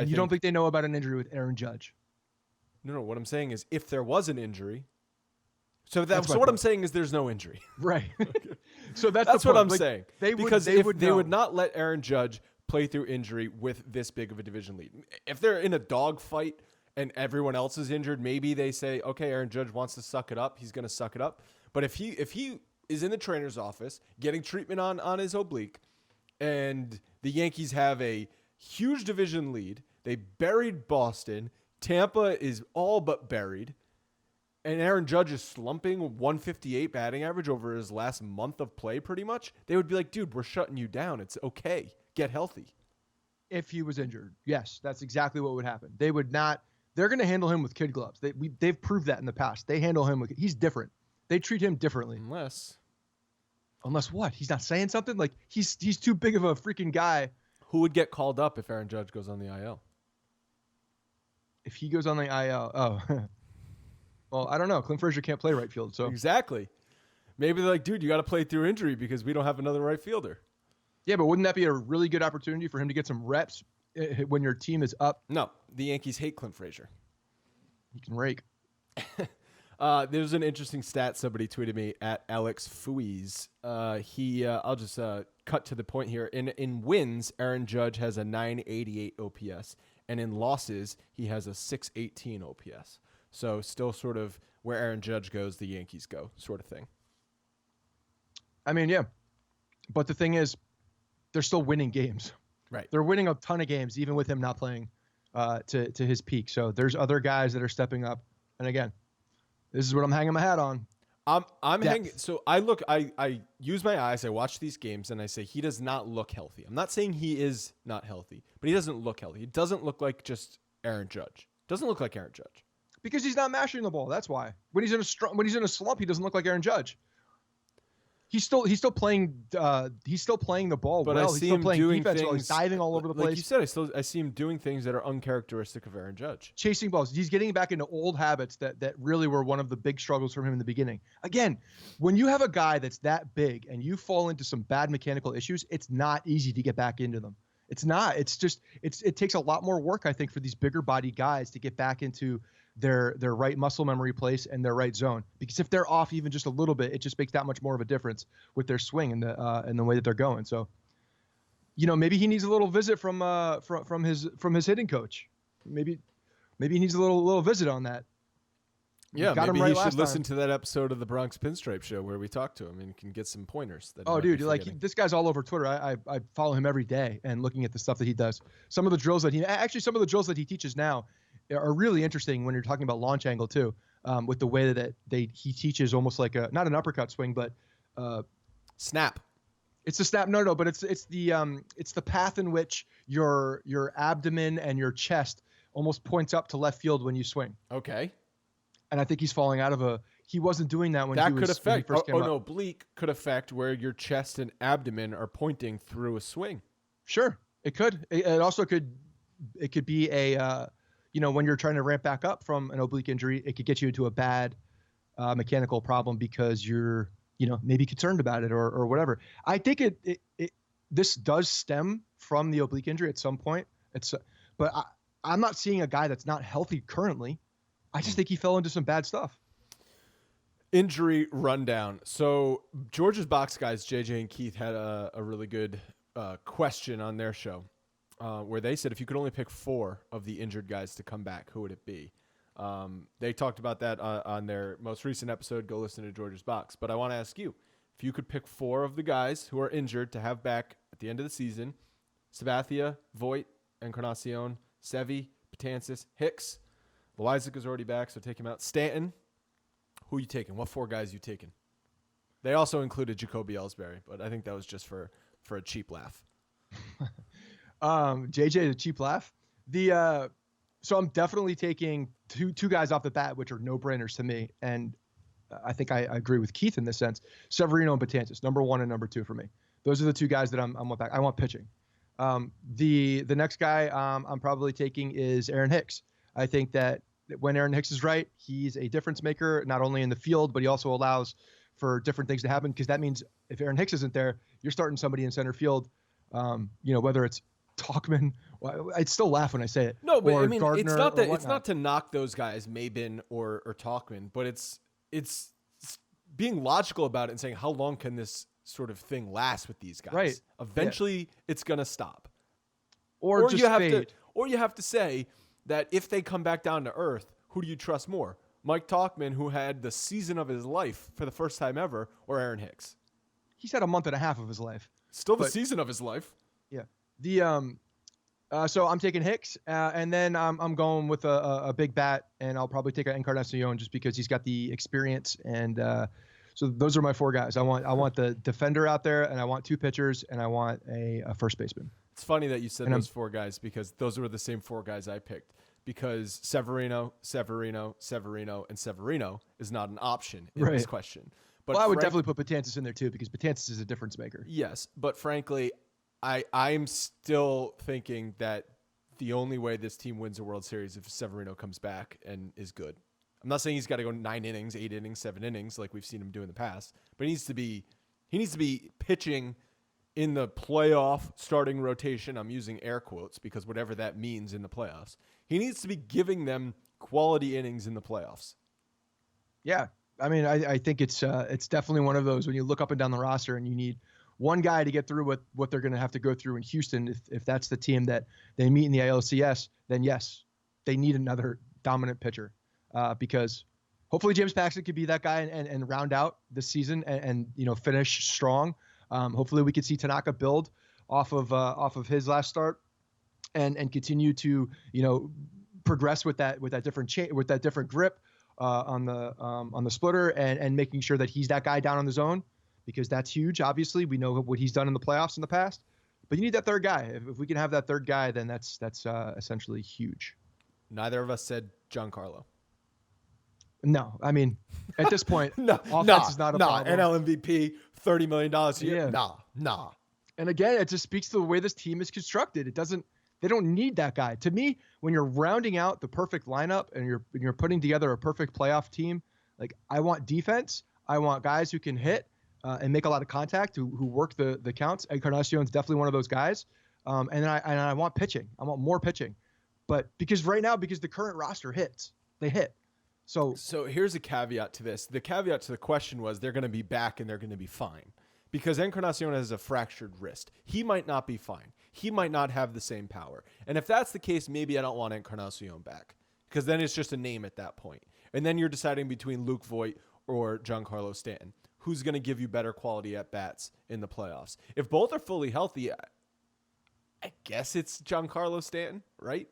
You don't think they know about an injury with Aaron Judge? No. What I'm saying is if there was an injury. So what I'm saying is there's no injury. Right. So that's what I'm saying. They would not let Aaron Judge play through injury with this big of a division lead. If they're in a dogfight and everyone else is injured, maybe they say, okay, Aaron Judge wants to suck it up. He's going to suck it up. But if he is in the trainer's office getting treatment on his oblique and the Yankees have a huge division lead, they buried Boston, Tampa is all but buried, and Aaron Judge is slumping 158 batting average over his last month of play pretty much, they would be like, dude, we're shutting you down. It's okay. Get healthy. If he was injured, yes, that's exactly what would happen. They would not. They're going to handle him with kid gloves. They've proved that in the past. They handle him he's different. They treat him differently. Unless what? He's not saying something? Like he's too big of a freaking guy. Who would get called up if Aaron Judge goes on the IL? If he goes on the IL, well, I don't know. Clint Frazier can't play right field, so exactly. Maybe they're like, dude, you got to play through injury because we don't have another right fielder. Yeah, but wouldn't that be a really good opportunity for him to get some reps when your team is up? No, the Yankees hate Clint Frazier. He can rake. There's an interesting stat somebody tweeted me at Alex Fuiz. I'll just cut to the point here. In wins, Aaron Judge has a 988 OPS, and in losses, he has a 618 OPS. So still sort of where Aaron Judge goes, the Yankees go, sort of thing. I mean, yeah, but the thing is, they're still winning games. Right. They're winning a ton of games, even with him not playing to his peak. So there's other guys that are stepping up. And again, this is what I'm hanging my hat on. I'm hanging. So I use my eyes. I watch these games and I say, he does not look healthy. I'm not saying he is not healthy, but he doesn't look healthy. He doesn't look like just Aaron Judge. Doesn't look like Aaron Judge. Because he's not mashing the ball. That's why. When he's in a slump, he doesn't look like Aaron Judge. He's still playing the ball but well. I see he's still him playing doing defense things, well. He's diving all over the place. Like you said, I see him doing things that are uncharacteristic of Aaron Judge. Chasing balls. He's getting back into old habits that really were one of the big struggles from him in the beginning. Again, when you have a guy that's that big and you fall into some bad mechanical issues, it's not easy to get back into them. It's not. It's just it takes a lot more work, I think, for these bigger body guys to get back into their right muscle memory place and their right zone. Because if they're off even just a little bit, it just makes that much more of a difference with their swing and the way that they're going. So, maybe he needs a little visit from his hitting coach. Maybe he needs a little visit on that. Yeah, maybe he should listen to that episode of the Bronx Pinstripe Show where we talk to him and can get some pointers. Dude, this guy's all over Twitter. I follow him every day and looking at the stuff that he does. Some of the drills that he teaches now are really interesting when you're talking about launch angle too, with the way that he teaches almost like not an uppercut swing, but snap. It's a snap. No, but it's the path in which your abdomen and your chest almost points up to left field when you swing. Okay. And I think he's falling out of he wasn't doing that when he first came up. An oblique could affect where your chest and abdomen are pointing through a swing. Sure, it could. It also could. It could be a when you're trying to ramp back up from an oblique injury, it could get you into a bad mechanical problem because you're maybe concerned about it or whatever. I think this does stem from the oblique injury at some point. But I'm not seeing a guy that's not healthy currently. I just think he fell into some bad stuff. Injury rundown. So George's Box guys, JJ and Keith, had a really good question on their show where they said if you could only pick 4 of the injured guys to come back, who would it be? They talked about that on their most recent episode. Go listen to George's Box. But I want to ask you, if you could pick 4 of the guys who are injured to have back at the end of the season, Sabathia, Voit, Encarnacion, Sevy, Betances, Hicks, Loizac is already back, so take him out. Stanton, who are you taking? What 4 guys are you taking? They also included Jacoby Ellsbury, but I think that was just for a cheap laugh. JJ, a cheap laugh. So I'm definitely taking two guys off the bat, which are no-brainers to me, and I think I agree with Keith in this sense. Severino and Betances, number 1 and number 2 for me. Those are the 2 guys that I want back. I want pitching. The next guy I'm probably taking is Aaron Hicks. I think that when Aaron Hicks is right, he's a difference maker, not only in the field, but he also allows for different things to happen, because that means if Aaron Hicks isn't there, you're starting somebody in center field, whether it's Talkman. I'd still laugh when I say it. No, but I mean, Gardner, it's not to knock those guys, Maben or Talkman, but it's being logical about it and saying, how long can this sort of thing last with these guys? Right. Eventually, it's gonna stop. Or just fade. Or you have to say that if they come back down to earth, who do you trust more? Mike Talkman, who had the season of his life for the first time ever, or Aaron Hicks? He's had a month and a half of his life. Still the season of his life. Yeah. So I'm taking Hicks, and then I'm going with a big bat, and I'll probably take an Encarnacion just because he's got the experience. And so those are my 4 guys. I want the defender out there, and I want 2 pitchers, and I want a first baseman. It's funny that you said those 4 guys, because those were the same 4 guys I picked. Because Severino, and Severino is not an option in this question. But I would definitely put Betances in there too, because Betances is a difference maker. Yes, but frankly, I'm still thinking that the only way this team wins a World Series is if Severino comes back and is good. I'm not saying he's got to go 9 innings, 8 innings, 7 innings like we've seen him do in the past, but he needs to be pitching in the playoff starting rotation. I'm using air quotes because whatever that means in the playoffs. He needs to be giving them quality innings in the playoffs. Yeah. I mean, I think it's definitely one of those when you look up and down the roster and you need one guy to get through what they're going to have to go through in Houston. If that's the team that they meet in the ALCS, then yes, they need another dominant pitcher because hopefully James Paxton could be that guy and round out this season and finish strong. Hopefully we could see Tanaka build off of his last start and continue to progress with that different grip on the splitter and making sure that he's that guy down on the zone, because that's huge. Obviously, we know what he's done in the playoffs in the past, but you need that third guy. If we can have that third guy, then that's essentially huge. Neither of us said Giancarlo. No, I mean, at this point, offense is not a problem. NL MVP, $30 million a year. Yeah. Nah. And again, it just speaks to the way this team is constructed. They don't need that guy. To me, when you're rounding out the perfect lineup and you're putting together a perfect playoff team, like I want defense, I want guys who can hit and make a lot of contact, who work the counts. Encarnacion is definitely one of those guys. And I want pitching. I want more pitching. But because the current roster hits, they hit. So here's a caveat to this. The caveat to the question was they're going to be back and they're going to be fine. Because Encarnacion has a fractured wrist. He might not be fine. He might not have the same power. And if that's the case, maybe I don't want Encarnacion back. Because then it's just a name at that point. And then you're deciding between Luke Voit or Giancarlo Stanton. Who's going to give you better quality at bats in the playoffs? If both are fully healthy, I guess it's Giancarlo Stanton, right?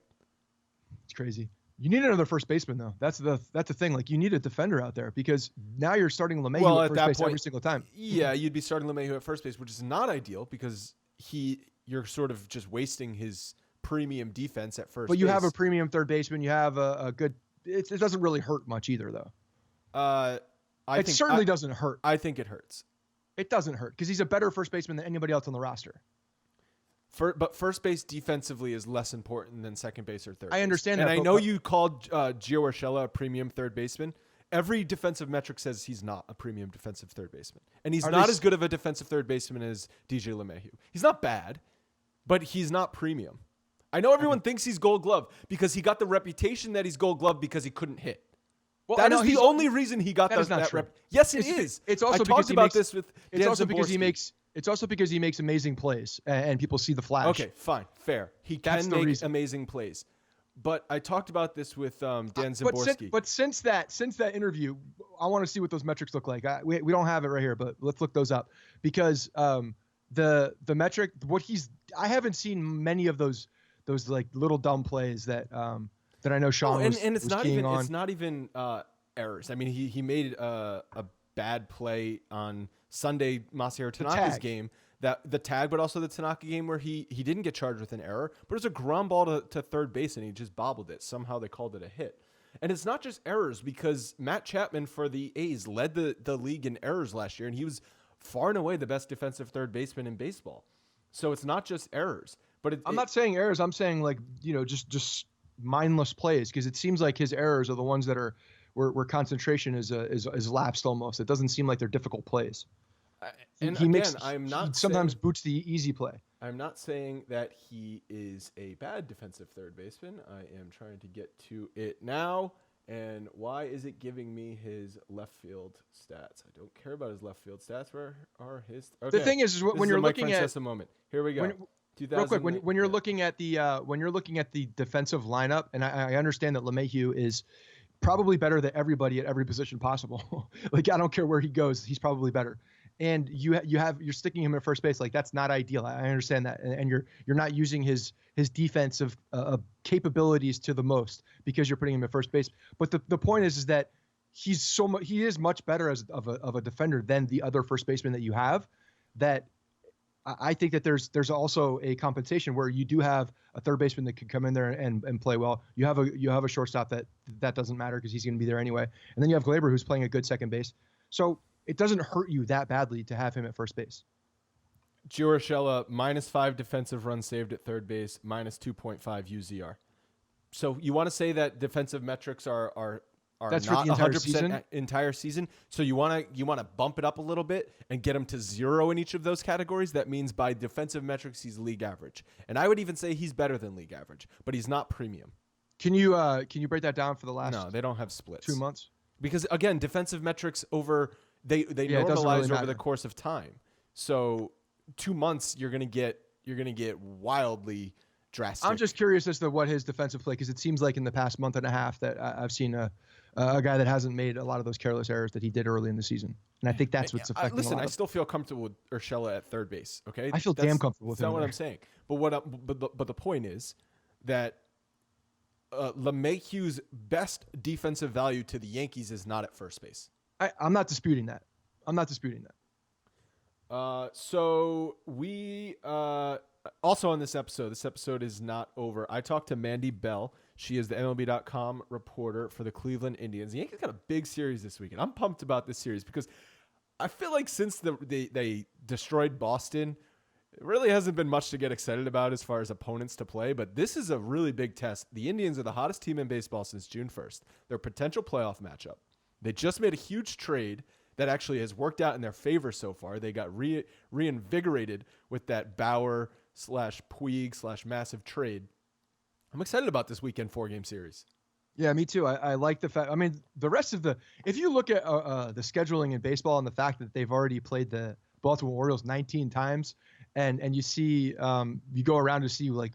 It's crazy. You need another first baseman, though. That's the thing. Like, you need a defender out there because now you're starting LeMahieu at first base every single time. Yeah, you'd be starting LeMahieu at first base, which is not ideal because you're sort of just wasting his premium defense at first base. But you have a premium third baseman. You have a good – it doesn't really hurt much either, though. It certainly doesn't hurt. I think it hurts. It doesn't hurt because he's a better first baseman than anybody else on the roster. But first base defensively is less important than second base or third base. I understand that. And I know you called Gio Urshela a premium third baseman. Every defensive metric says he's not a premium defensive third baseman. And he's not as good of a defensive third baseman as DJ LeMahieu. He's not bad, but he's not premium. I know everyone thinks he's Gold Glove because he got the reputation that he's Gold Glove because he couldn't hit. Well, that is the only reason he got that rep. Yes, it is. It's also because It's also because he makes amazing plays and people see the flash. Okay, fine, fair. He can make amazing plays. But I talked about this with Dan Szymborski. But since that interview, I want to see what those metrics look like. We don't have it right here, but let's look those up because the metric I haven't seen many of those like little dumb plays that I know Sean was keying on. It's not even errors. I mean, he made a bad play on Sunday Masahiro Tanaka's game, that the tag, but also the Tanaka game where he didn't get charged with an error, but it was a ground ball to third base and he just bobbled it. Somehow they called it a hit. And it's not just errors, because Matt Chapman for the A's led the league in errors last year, and he was far and away the best defensive third baseman in baseball. So it's not just errors. But I'm not saying errors. I'm saying just mindless plays, because it seems like his errors are the ones that are where concentration is lapsed almost. It doesn't seem like they're difficult plays. And he sometimes boots the easy play. I'm not saying that he is a bad defensive third baseman. I am trying to get to it now. And why is it giving me his left field stats? I don't care about his left field stats. Where are his? Okay. The thing is when you're looking at a moment. Here we go. Real quick, when you're looking at the defensive lineup, and I understand that LeMahieu is probably better than everybody at every position possible. Like, I don't care where he goes, he's probably better. And you're sticking him at first base. Like, that's not ideal. I understand that. And you're not using his defensive capabilities to the most because you're putting him at first base. But the point is that he is much better of a defender than the other first baseman that you have. That I think that there's also a compensation where you do have a third baseman that can come in there and play well. You have a shortstop that doesn't matter because he's going to be there anyway. And then you have Gleyber, who's playing a good second base. So it doesn't hurt you that badly to have him at first base. Gio Urshela, -5 defensive runs saved at third base, -2.5 UZR. So you want to say that defensive metrics are that's not for the entire 100% season? Entire season. So you want to bump it up a little bit and get him to 0 in each of those categories. That means by defensive metrics, he's league average. And I would even say he's better than league average, but he's not premium. Can you break that down for the last? No, they don't have splits. 2 months. Because again, defensive metrics they normalize really over the course of time. So 2 months, you're gonna get wildly drastic. I'm just curious as to what his defensive play, because it seems like in the past month and a half that I've seen a guy that hasn't made a lot of those careless errors that he did early in the season, and I think that's what's affecting. Listen, I still feel comfortable with Urshela at third base. Okay, I feel damn comfortable with him. That's not what I'm saying. But the point is that LeMahieu's best defensive value to the Yankees is not at first base. I'm not disputing that. So we also on this episode is not over. I talked to Mandy Bell. She is the MLB.com reporter for the Cleveland Indians. The Yankees got a big series this weekend. I'm pumped about this series because I feel like since they destroyed Boston, it really hasn't been much to get excited about as far as opponents to play, but this is a really big test. The Indians are the hottest team in baseball since June 1st. They're a potential playoff matchup. They just made a huge trade that actually has worked out in their favor so far. They got reinvigorated with that Bauer / Puig / massive trade. I'm excited about this weekend 4-game series. Yeah, me too. I like the fact. I mean, the rest of if you look at the scheduling in baseball and the fact that they've already played the Baltimore Orioles 19 times, and you see you go around to see like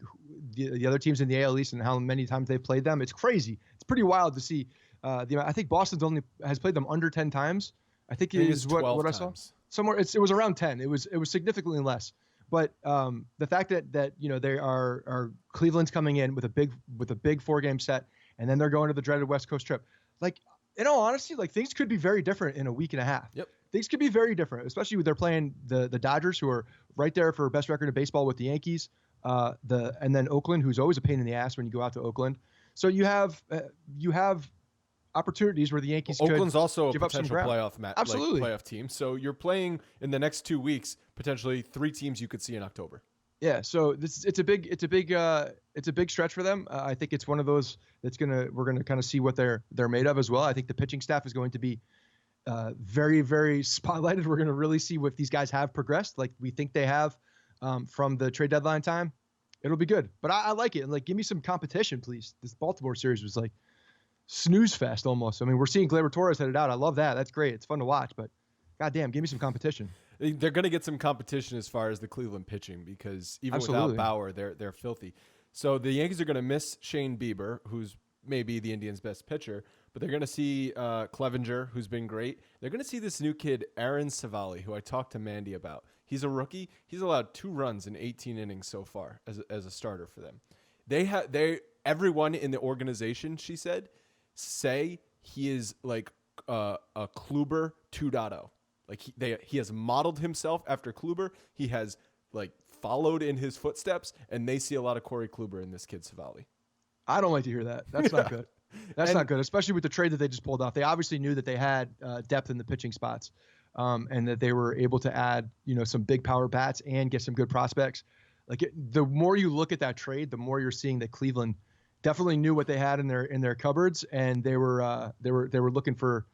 the other teams in the AL East and how many times they've played them, it's crazy. It's pretty wild to see. I think Boston has played them under 10 times. I think it is what I saw somewhere. It was around 10. It was significantly less. But the fact that they are Cleveland's coming in with a big 4-game set, and then they're going to the dreaded West Coast trip. Like, in all honesty, like, things could be very different in a week and a half. Yep. Things could be very different, especially when they're playing the Dodgers, who are right there for best record in baseball with the Yankees, and then Oakland, who's always a pain in the ass when you go out to Oakland. So you have opportunities where the Yankees Oakland's could also a give up some potential ground. Absolutely. playoff team. So you're playing in the next 2 weeks potentially 3 teams you could see in October. Yeah, so it's a big stretch for them. I think it's one of those we're gonna kind of see what they're made of as well. I think the pitching staff is going to be very, very spotlighted. We're gonna really see if these guys have progressed like we think they have from the trade deadline time. It'll be good, but I like it. And like, give me some competition, please. This Baltimore series was like snooze fest almost. I mean, we're seeing Gleyber Torres headed out. I love that. That's great. It's fun to watch, but goddamn, give me some competition. They're going to get some competition as far as the Cleveland pitching because even without Bauer, they're filthy. So the Yankees are going to miss Shane Bieber, who's maybe the Indians' best pitcher, but they're going to see Clevenger, who's been great. They're going to see this new kid, Aaron Savali, who I talked to Mandy about. He's a rookie. He's allowed 2 runs in 18 innings so far as a starter for them. Everyone in the organization, she said, say he is like a Kluber 2.0. Like he has modeled himself after Gleyber. He has like followed in his footsteps, and they see a lot of Corey Gleyber in this kid Savali. I don't like to hear that. That's not good. That's not good, especially with the trade that they just pulled off. They obviously knew that they had depth in the pitching spots, and that they were able to add, some big power bats and get some good prospects. Like the more you look at that trade, the more you're seeing that Cleveland definitely knew what they had in their cupboards, and they were looking for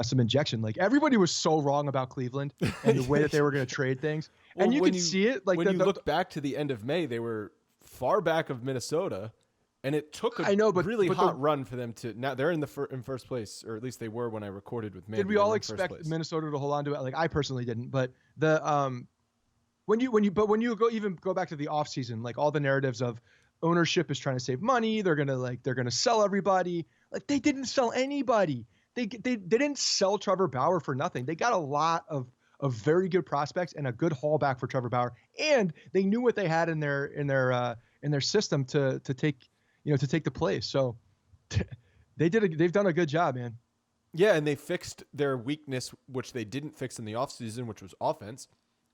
some injection. Like everybody was so wrong about Cleveland and the way that they were going to trade things, well, and you could see it. Like when you look back to the end of May, they were far back of Minnesota, and it took a really hot run for them to. Now they're in first place, or at least they were when I recorded with Mandy. Did we all expect Minnesota to hold on to it? Like I personally didn't, but when you go back to the offseason, like all the narratives of ownership is trying to save money, they're gonna sell everybody. Like they didn't sell anybody. They didn't sell Trevor Bauer for nothing. They got a lot of very good prospects and a good haul back for Trevor Bauer, and they knew what they had in their system to take the place. So they've done a good job, man. Yeah, and they fixed their weakness, which they didn't fix in the offseason, which was offense.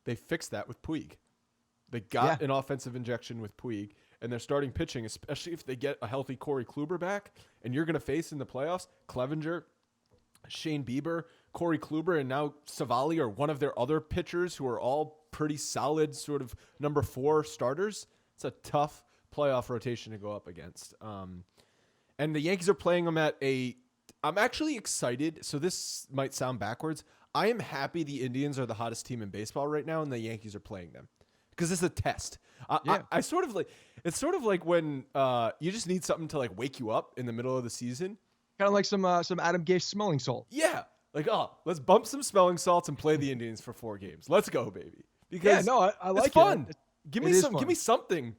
They fixed that with Puig. They got an offensive injection with Puig, and they're starting pitching, especially if they get a healthy Corey Gleyber back, and you're going to face in the playoffs Clevenger, Shane Bieber, Corey Gleyber, and now Savali are one of their other pitchers who are all pretty solid sort of number 4 starters. It's a tough playoff rotation to go up against. And the Yankees are playing them I'm actually excited. So this might sound backwards. I am happy the Indians are the hottest team in baseball right now, and the Yankees are playing them because it's a test. I sort of like, it's sort of like when you just need something to like wake you up in the middle of the season. Kind of like some Adam Gase smelling salt. Yeah. Like, let's bump some smelling salts and play the Indians for 4 games. Let's go, baby. Because I like it's fun. It. Give me something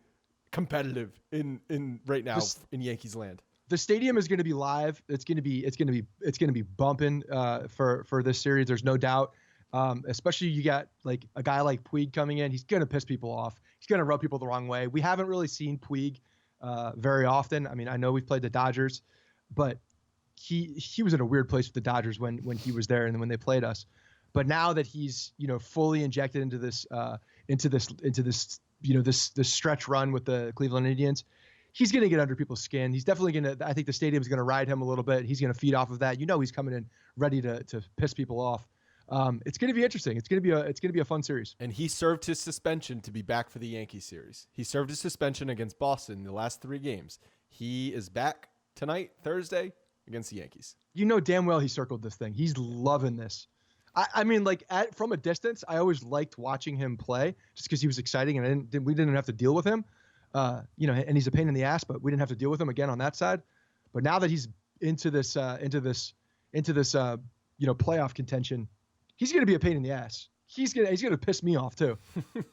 competitive in right now in Yankees land. The stadium is going to be live. It's going to be bumping for this series. There's no doubt. Especially you got like a guy like Puig coming in. He's going to piss people off. He's going to rub people the wrong way. We haven't really seen Puig very often. I mean, I know we've played the Dodgers, but he was in a weird place with the Dodgers when he was there and when they played us. But now that he's fully injected into this this stretch run with the Cleveland Indians, he's going to get under people's skin. He's definitely going to. I think the stadium's going to ride him a little bit. He's going to feed off of that. He's coming in ready to piss people off. It's going to be interesting. It's going to be a fun series. And he served his suspension to be back for the Yankee series. He served his suspension against Boston in the last 3 games. He is back tonight, Thursday, against the Yankees. Damn well he circled this thing. He's loving this. I mean, like from a distance, I always liked watching him play just because he was exciting, and we didn't have to deal with him. And he's a pain in the ass, but we didn't have to deal with him again on that side. But now that he's into this playoff contention, he's going to be a pain in the ass. He's going to piss me off too.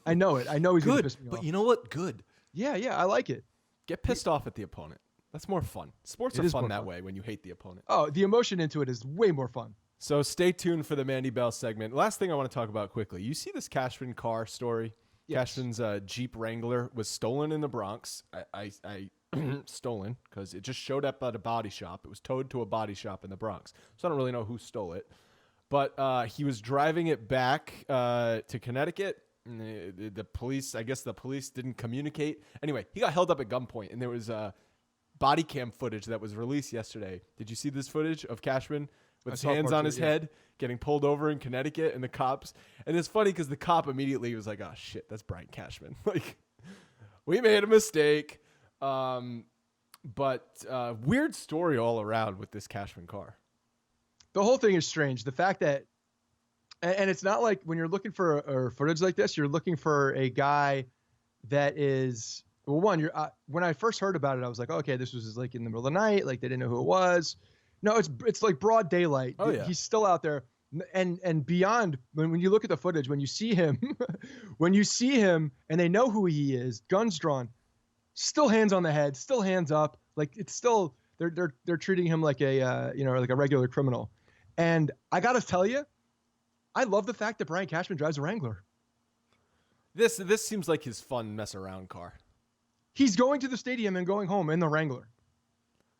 I know it. I know he's going to piss me off. But you know what? Good. Yeah, I like it. Get pissed off at the opponent. That's more fun. Sports are fun that way when you hate the opponent. Oh, the emotion into it is way more fun. So stay tuned for the Mandy Bell segment. Last thing I want to talk about quickly. You see this Cashman car story? Yes. Cashman's Jeep Wrangler was stolen in the Bronx. I stolen because it just showed up at a body shop. It was towed to a body shop in the Bronx. So I don't really know who stole it. But he was driving it back to Connecticut. The police didn't communicate. Anyway, he got held up at gunpoint, and there was body cam footage that was released yesterday. Did you see this footage of Cashman with his hands on his head getting pulled over in Connecticut and the cops? And it's funny because the cop immediately was like, oh, shit, that's Brian Cashman. Like, we made a mistake. But weird story all around with this Cashman car. The whole thing is strange. The fact that, and it's not like when you're looking for footage like this, you're looking for a guy that is, well, one, when I first heard about it, I was like, okay, this was like in the middle of the night. Like they didn't know who it was. No, it's like broad daylight. Oh, yeah. He's still out there. And beyond, when you look at the footage, when you see him, and they know who he is, guns drawn, still hands on the head, still hands up. Like it's still, they're treating him like like a regular criminal. And I got to tell you, I love the fact that Brian Cashman drives a Wrangler. This seems like his fun mess around car. He's going to the stadium and going home in the Wrangler.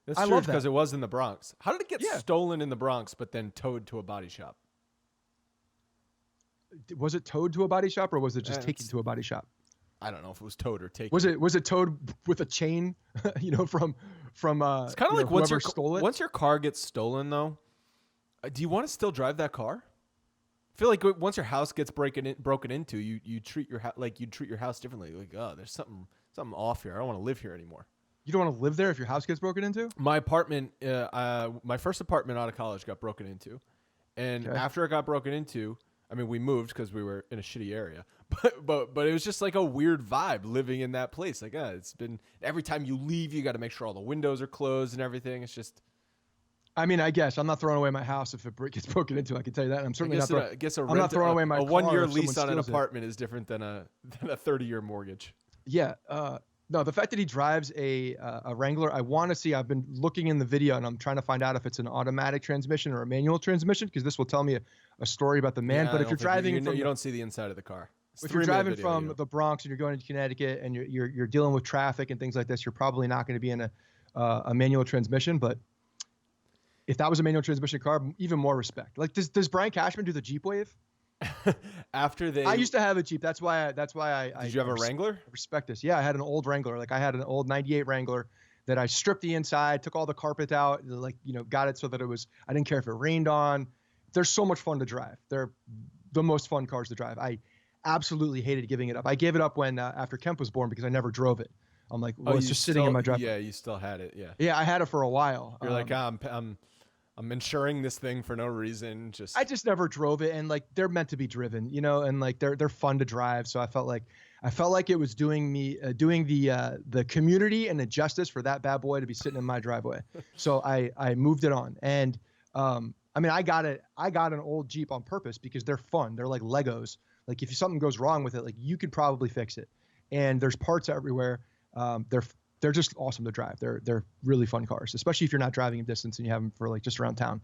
That's true because it was in the Bronx. How did it get stolen in the Bronx but then towed to a body shop? Was it towed to a body shop or was it just taken to a body shop? I don't know if it was towed or taken. Was it towed with a chain? From it's kind of like stole it. Once your car gets stolen, though, do you want to still drive that car? I feel like once your house gets broken into, you treat your you'd treat your house differently. Like, oh, there's something off here. I don't want to live here anymore. You don't want to live there if your house gets broken into? My apartment, my first apartment out of college got broken into, and after it got broken into, I mean, we moved because we were in a shitty area, but it was just like a weird vibe living in that place. Like, it's been every time you leave, you got to make sure all the windows are closed and everything. It's just. I mean, I guess I'm not throwing away my house if it gets broken into. I can tell you that. I'm certainly not. I'm not throwing away my car. A 1 year lease on an apartment is different than a 30-year mortgage. Yeah. No, the fact that he drives a Wrangler, I want to see. I've been looking in the video and I'm trying to find out if it's an automatic transmission or a manual transmission because this will tell me a story about the man. Yeah, but if you're driving, you don't see the inside of the car. If you're driving from the Bronx and you're going to Connecticut and you're dealing with traffic and things like this, you're probably not going to be in a manual transmission, but. If that was a manual transmission car, even more respect. Like, does Brian Cashman do the Jeep wave? I used to have a Jeep. That's why I. Did you have a Wrangler? Respect this. Yeah, I had an old Wrangler. Like I had an old '98 Wrangler that I stripped the inside, took all the carpet out, got it so that I didn't care if it rained on. They're so much fun to drive. They're the most fun cars to drive. I absolutely hated giving it up. I gave it up when after Kemp was born because I never drove it. I'm like, well, it's just sitting in my driveway. Yeah, you still had it. Yeah. Yeah, I had it for a while. You're like, I'm insuring this thing for no reason. I just never drove it, and they're meant to be driven, and they're fun to drive. So I felt like it was doing the community and the justice for that bad boy to be sitting in my driveway. So I moved it on, and I mean I got an old Jeep on purpose because they're fun. They're like Legos. Like if something goes wrong with it, like you could probably fix it, and there's parts everywhere. They're just awesome to drive. They're really fun cars, especially if you're not driving a distance and you have them for just around town.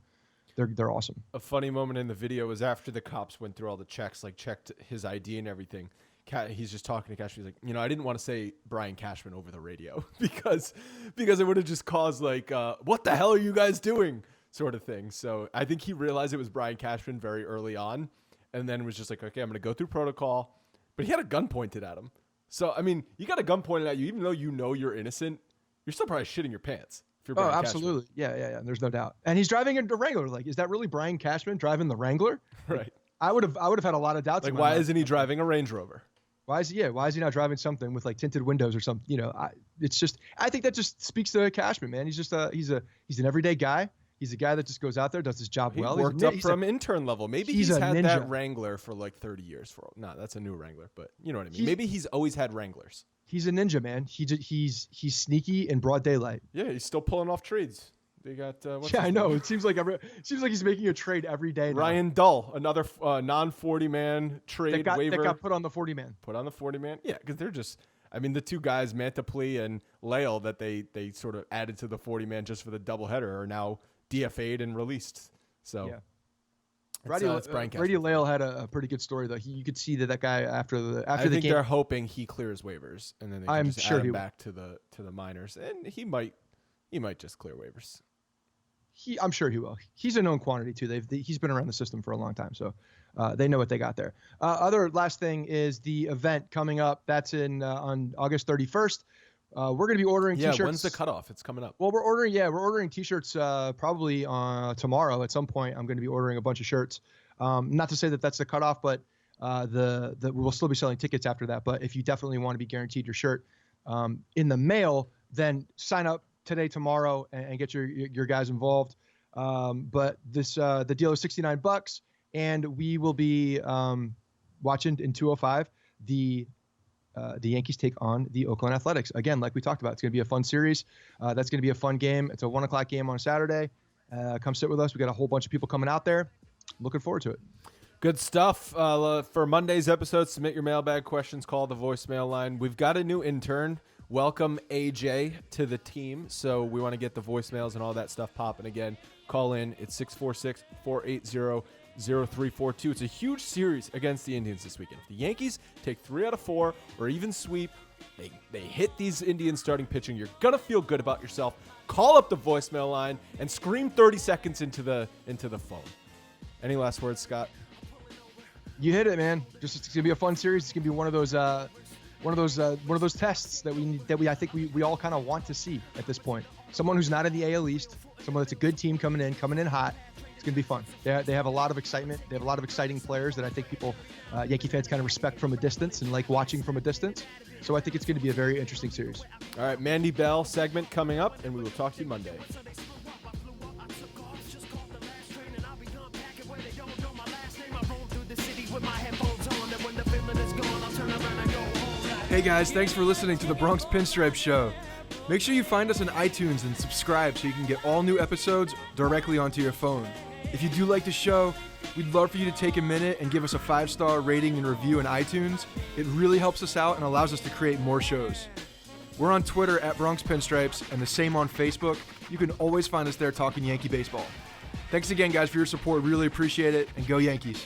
They're awesome. A funny moment in the video was after the cops went through all the checks, checked his ID and everything. He's just talking to Cashman. He's like, I didn't want to say Brian Cashman over the radio because it would have just caused what the hell are you guys doing sort of thing. So I think he realized it was Brian Cashman very early on, and then was just like, okay, I'm going to go through protocol. But he had a gun pointed at him. So, I mean, you got a gun pointed at you, even though you're innocent, you're still probably shitting your pants. If you're Brian absolutely. Cashman. Yeah. There's no doubt. And he's driving a Wrangler. Like, is that really Brian Cashman driving the Wrangler? Right. I would have had a lot of doubts. Why isn't he driving a Range Rover? Why is he not driving something with tinted windows or something? I think that just speaks to Cashman, man. He's just he's an everyday guy. He's a guy that just goes out there, does his job well. He worked up from intern level. Maybe he's had ninja. That Wrangler for 30 years. No, that's a new Wrangler, but you know what I mean. Maybe he's always had Wranglers. He's a ninja, man. He's sneaky in broad daylight. Yeah, he's still pulling off trades. They got. I know. It seems like he's making a trade every day. Now. Ryan Dull, another non-40 man trade waiver that got put on the 40 man. Put on the 40 man. Yeah, because they're just. I mean, the two guys, Mantiply and Lale, that they sort of added to the 40 man just for the doubleheader are now DFA'd and released. So. Yeah. Brady Lale had a pretty good story though. You could see that guy after the game. They're hoping he clears waivers and then they can just add him back to the minors, and he might just clear waivers. I'm sure he will. He's a known quantity too. He's been around the system for a long time, so they know what they got there. Other last thing is the event coming up. That's on August 31st. We're going to be ordering T-shirts. Yeah, when's the cutoff? It's coming up. Well, we're ordering T-shirts probably tomorrow at some point. I'm going to be ordering a bunch of shirts. Not to say that that's the cutoff, but we'll still be selling tickets after that. But if you definitely want to be guaranteed your shirt in the mail, then sign up today, tomorrow, and get your guys involved. But the deal is $69, and we will be watching in 205 the Yankees take on the Oakland Athletics. Again, like we talked about, it's going to be a fun series. That's going to be a fun game. It's a 1:00 game on Saturday. Come sit with us. We got a whole bunch of people coming out there. Looking forward to it. Good stuff. For Monday's episode, submit your mailbag questions. Call the voicemail line. We've got a new intern. Welcome AJ to the team. So we want to get the voicemails and all that stuff popping again. Call in. It's 646-480-0342. It's a huge series against the Indians this weekend. If the Yankees take 3 out of 4 or even sweep, they hit these Indians starting pitching, you're going to feel good about yourself. Call up the voicemail line and scream 30 seconds into the phone. Any last words, Scott? You hit it, man. It's gonna be a fun series. It's gonna be one of those tests that I think we all kind of want to see at this point. Someone who's not in the AL East, someone that's a good team coming in hot. It's gonna be fun. They have a lot of excitement. They have a lot of exciting players that I think people, Yankee fans, kind of respect from a distance and like watching from a distance. So I think it's going to be a very interesting series. All right, Mandy Bell segment coming up, and we will talk to you Monday. Hey guys, thanks for listening to the Bronx Pinstripes Show. Make sure you find us on iTunes and subscribe so you can get all new episodes directly onto your phone. If you do like the show, we'd love for you to take a minute and give us a 5-star rating and review in iTunes. It really helps us out and allows us to create more shows. We're on Twitter at Bronx Pinstripes and the same on Facebook. You can always find us there talking Yankee baseball. Thanks again, guys, for your support. Really appreciate it, and go Yankees.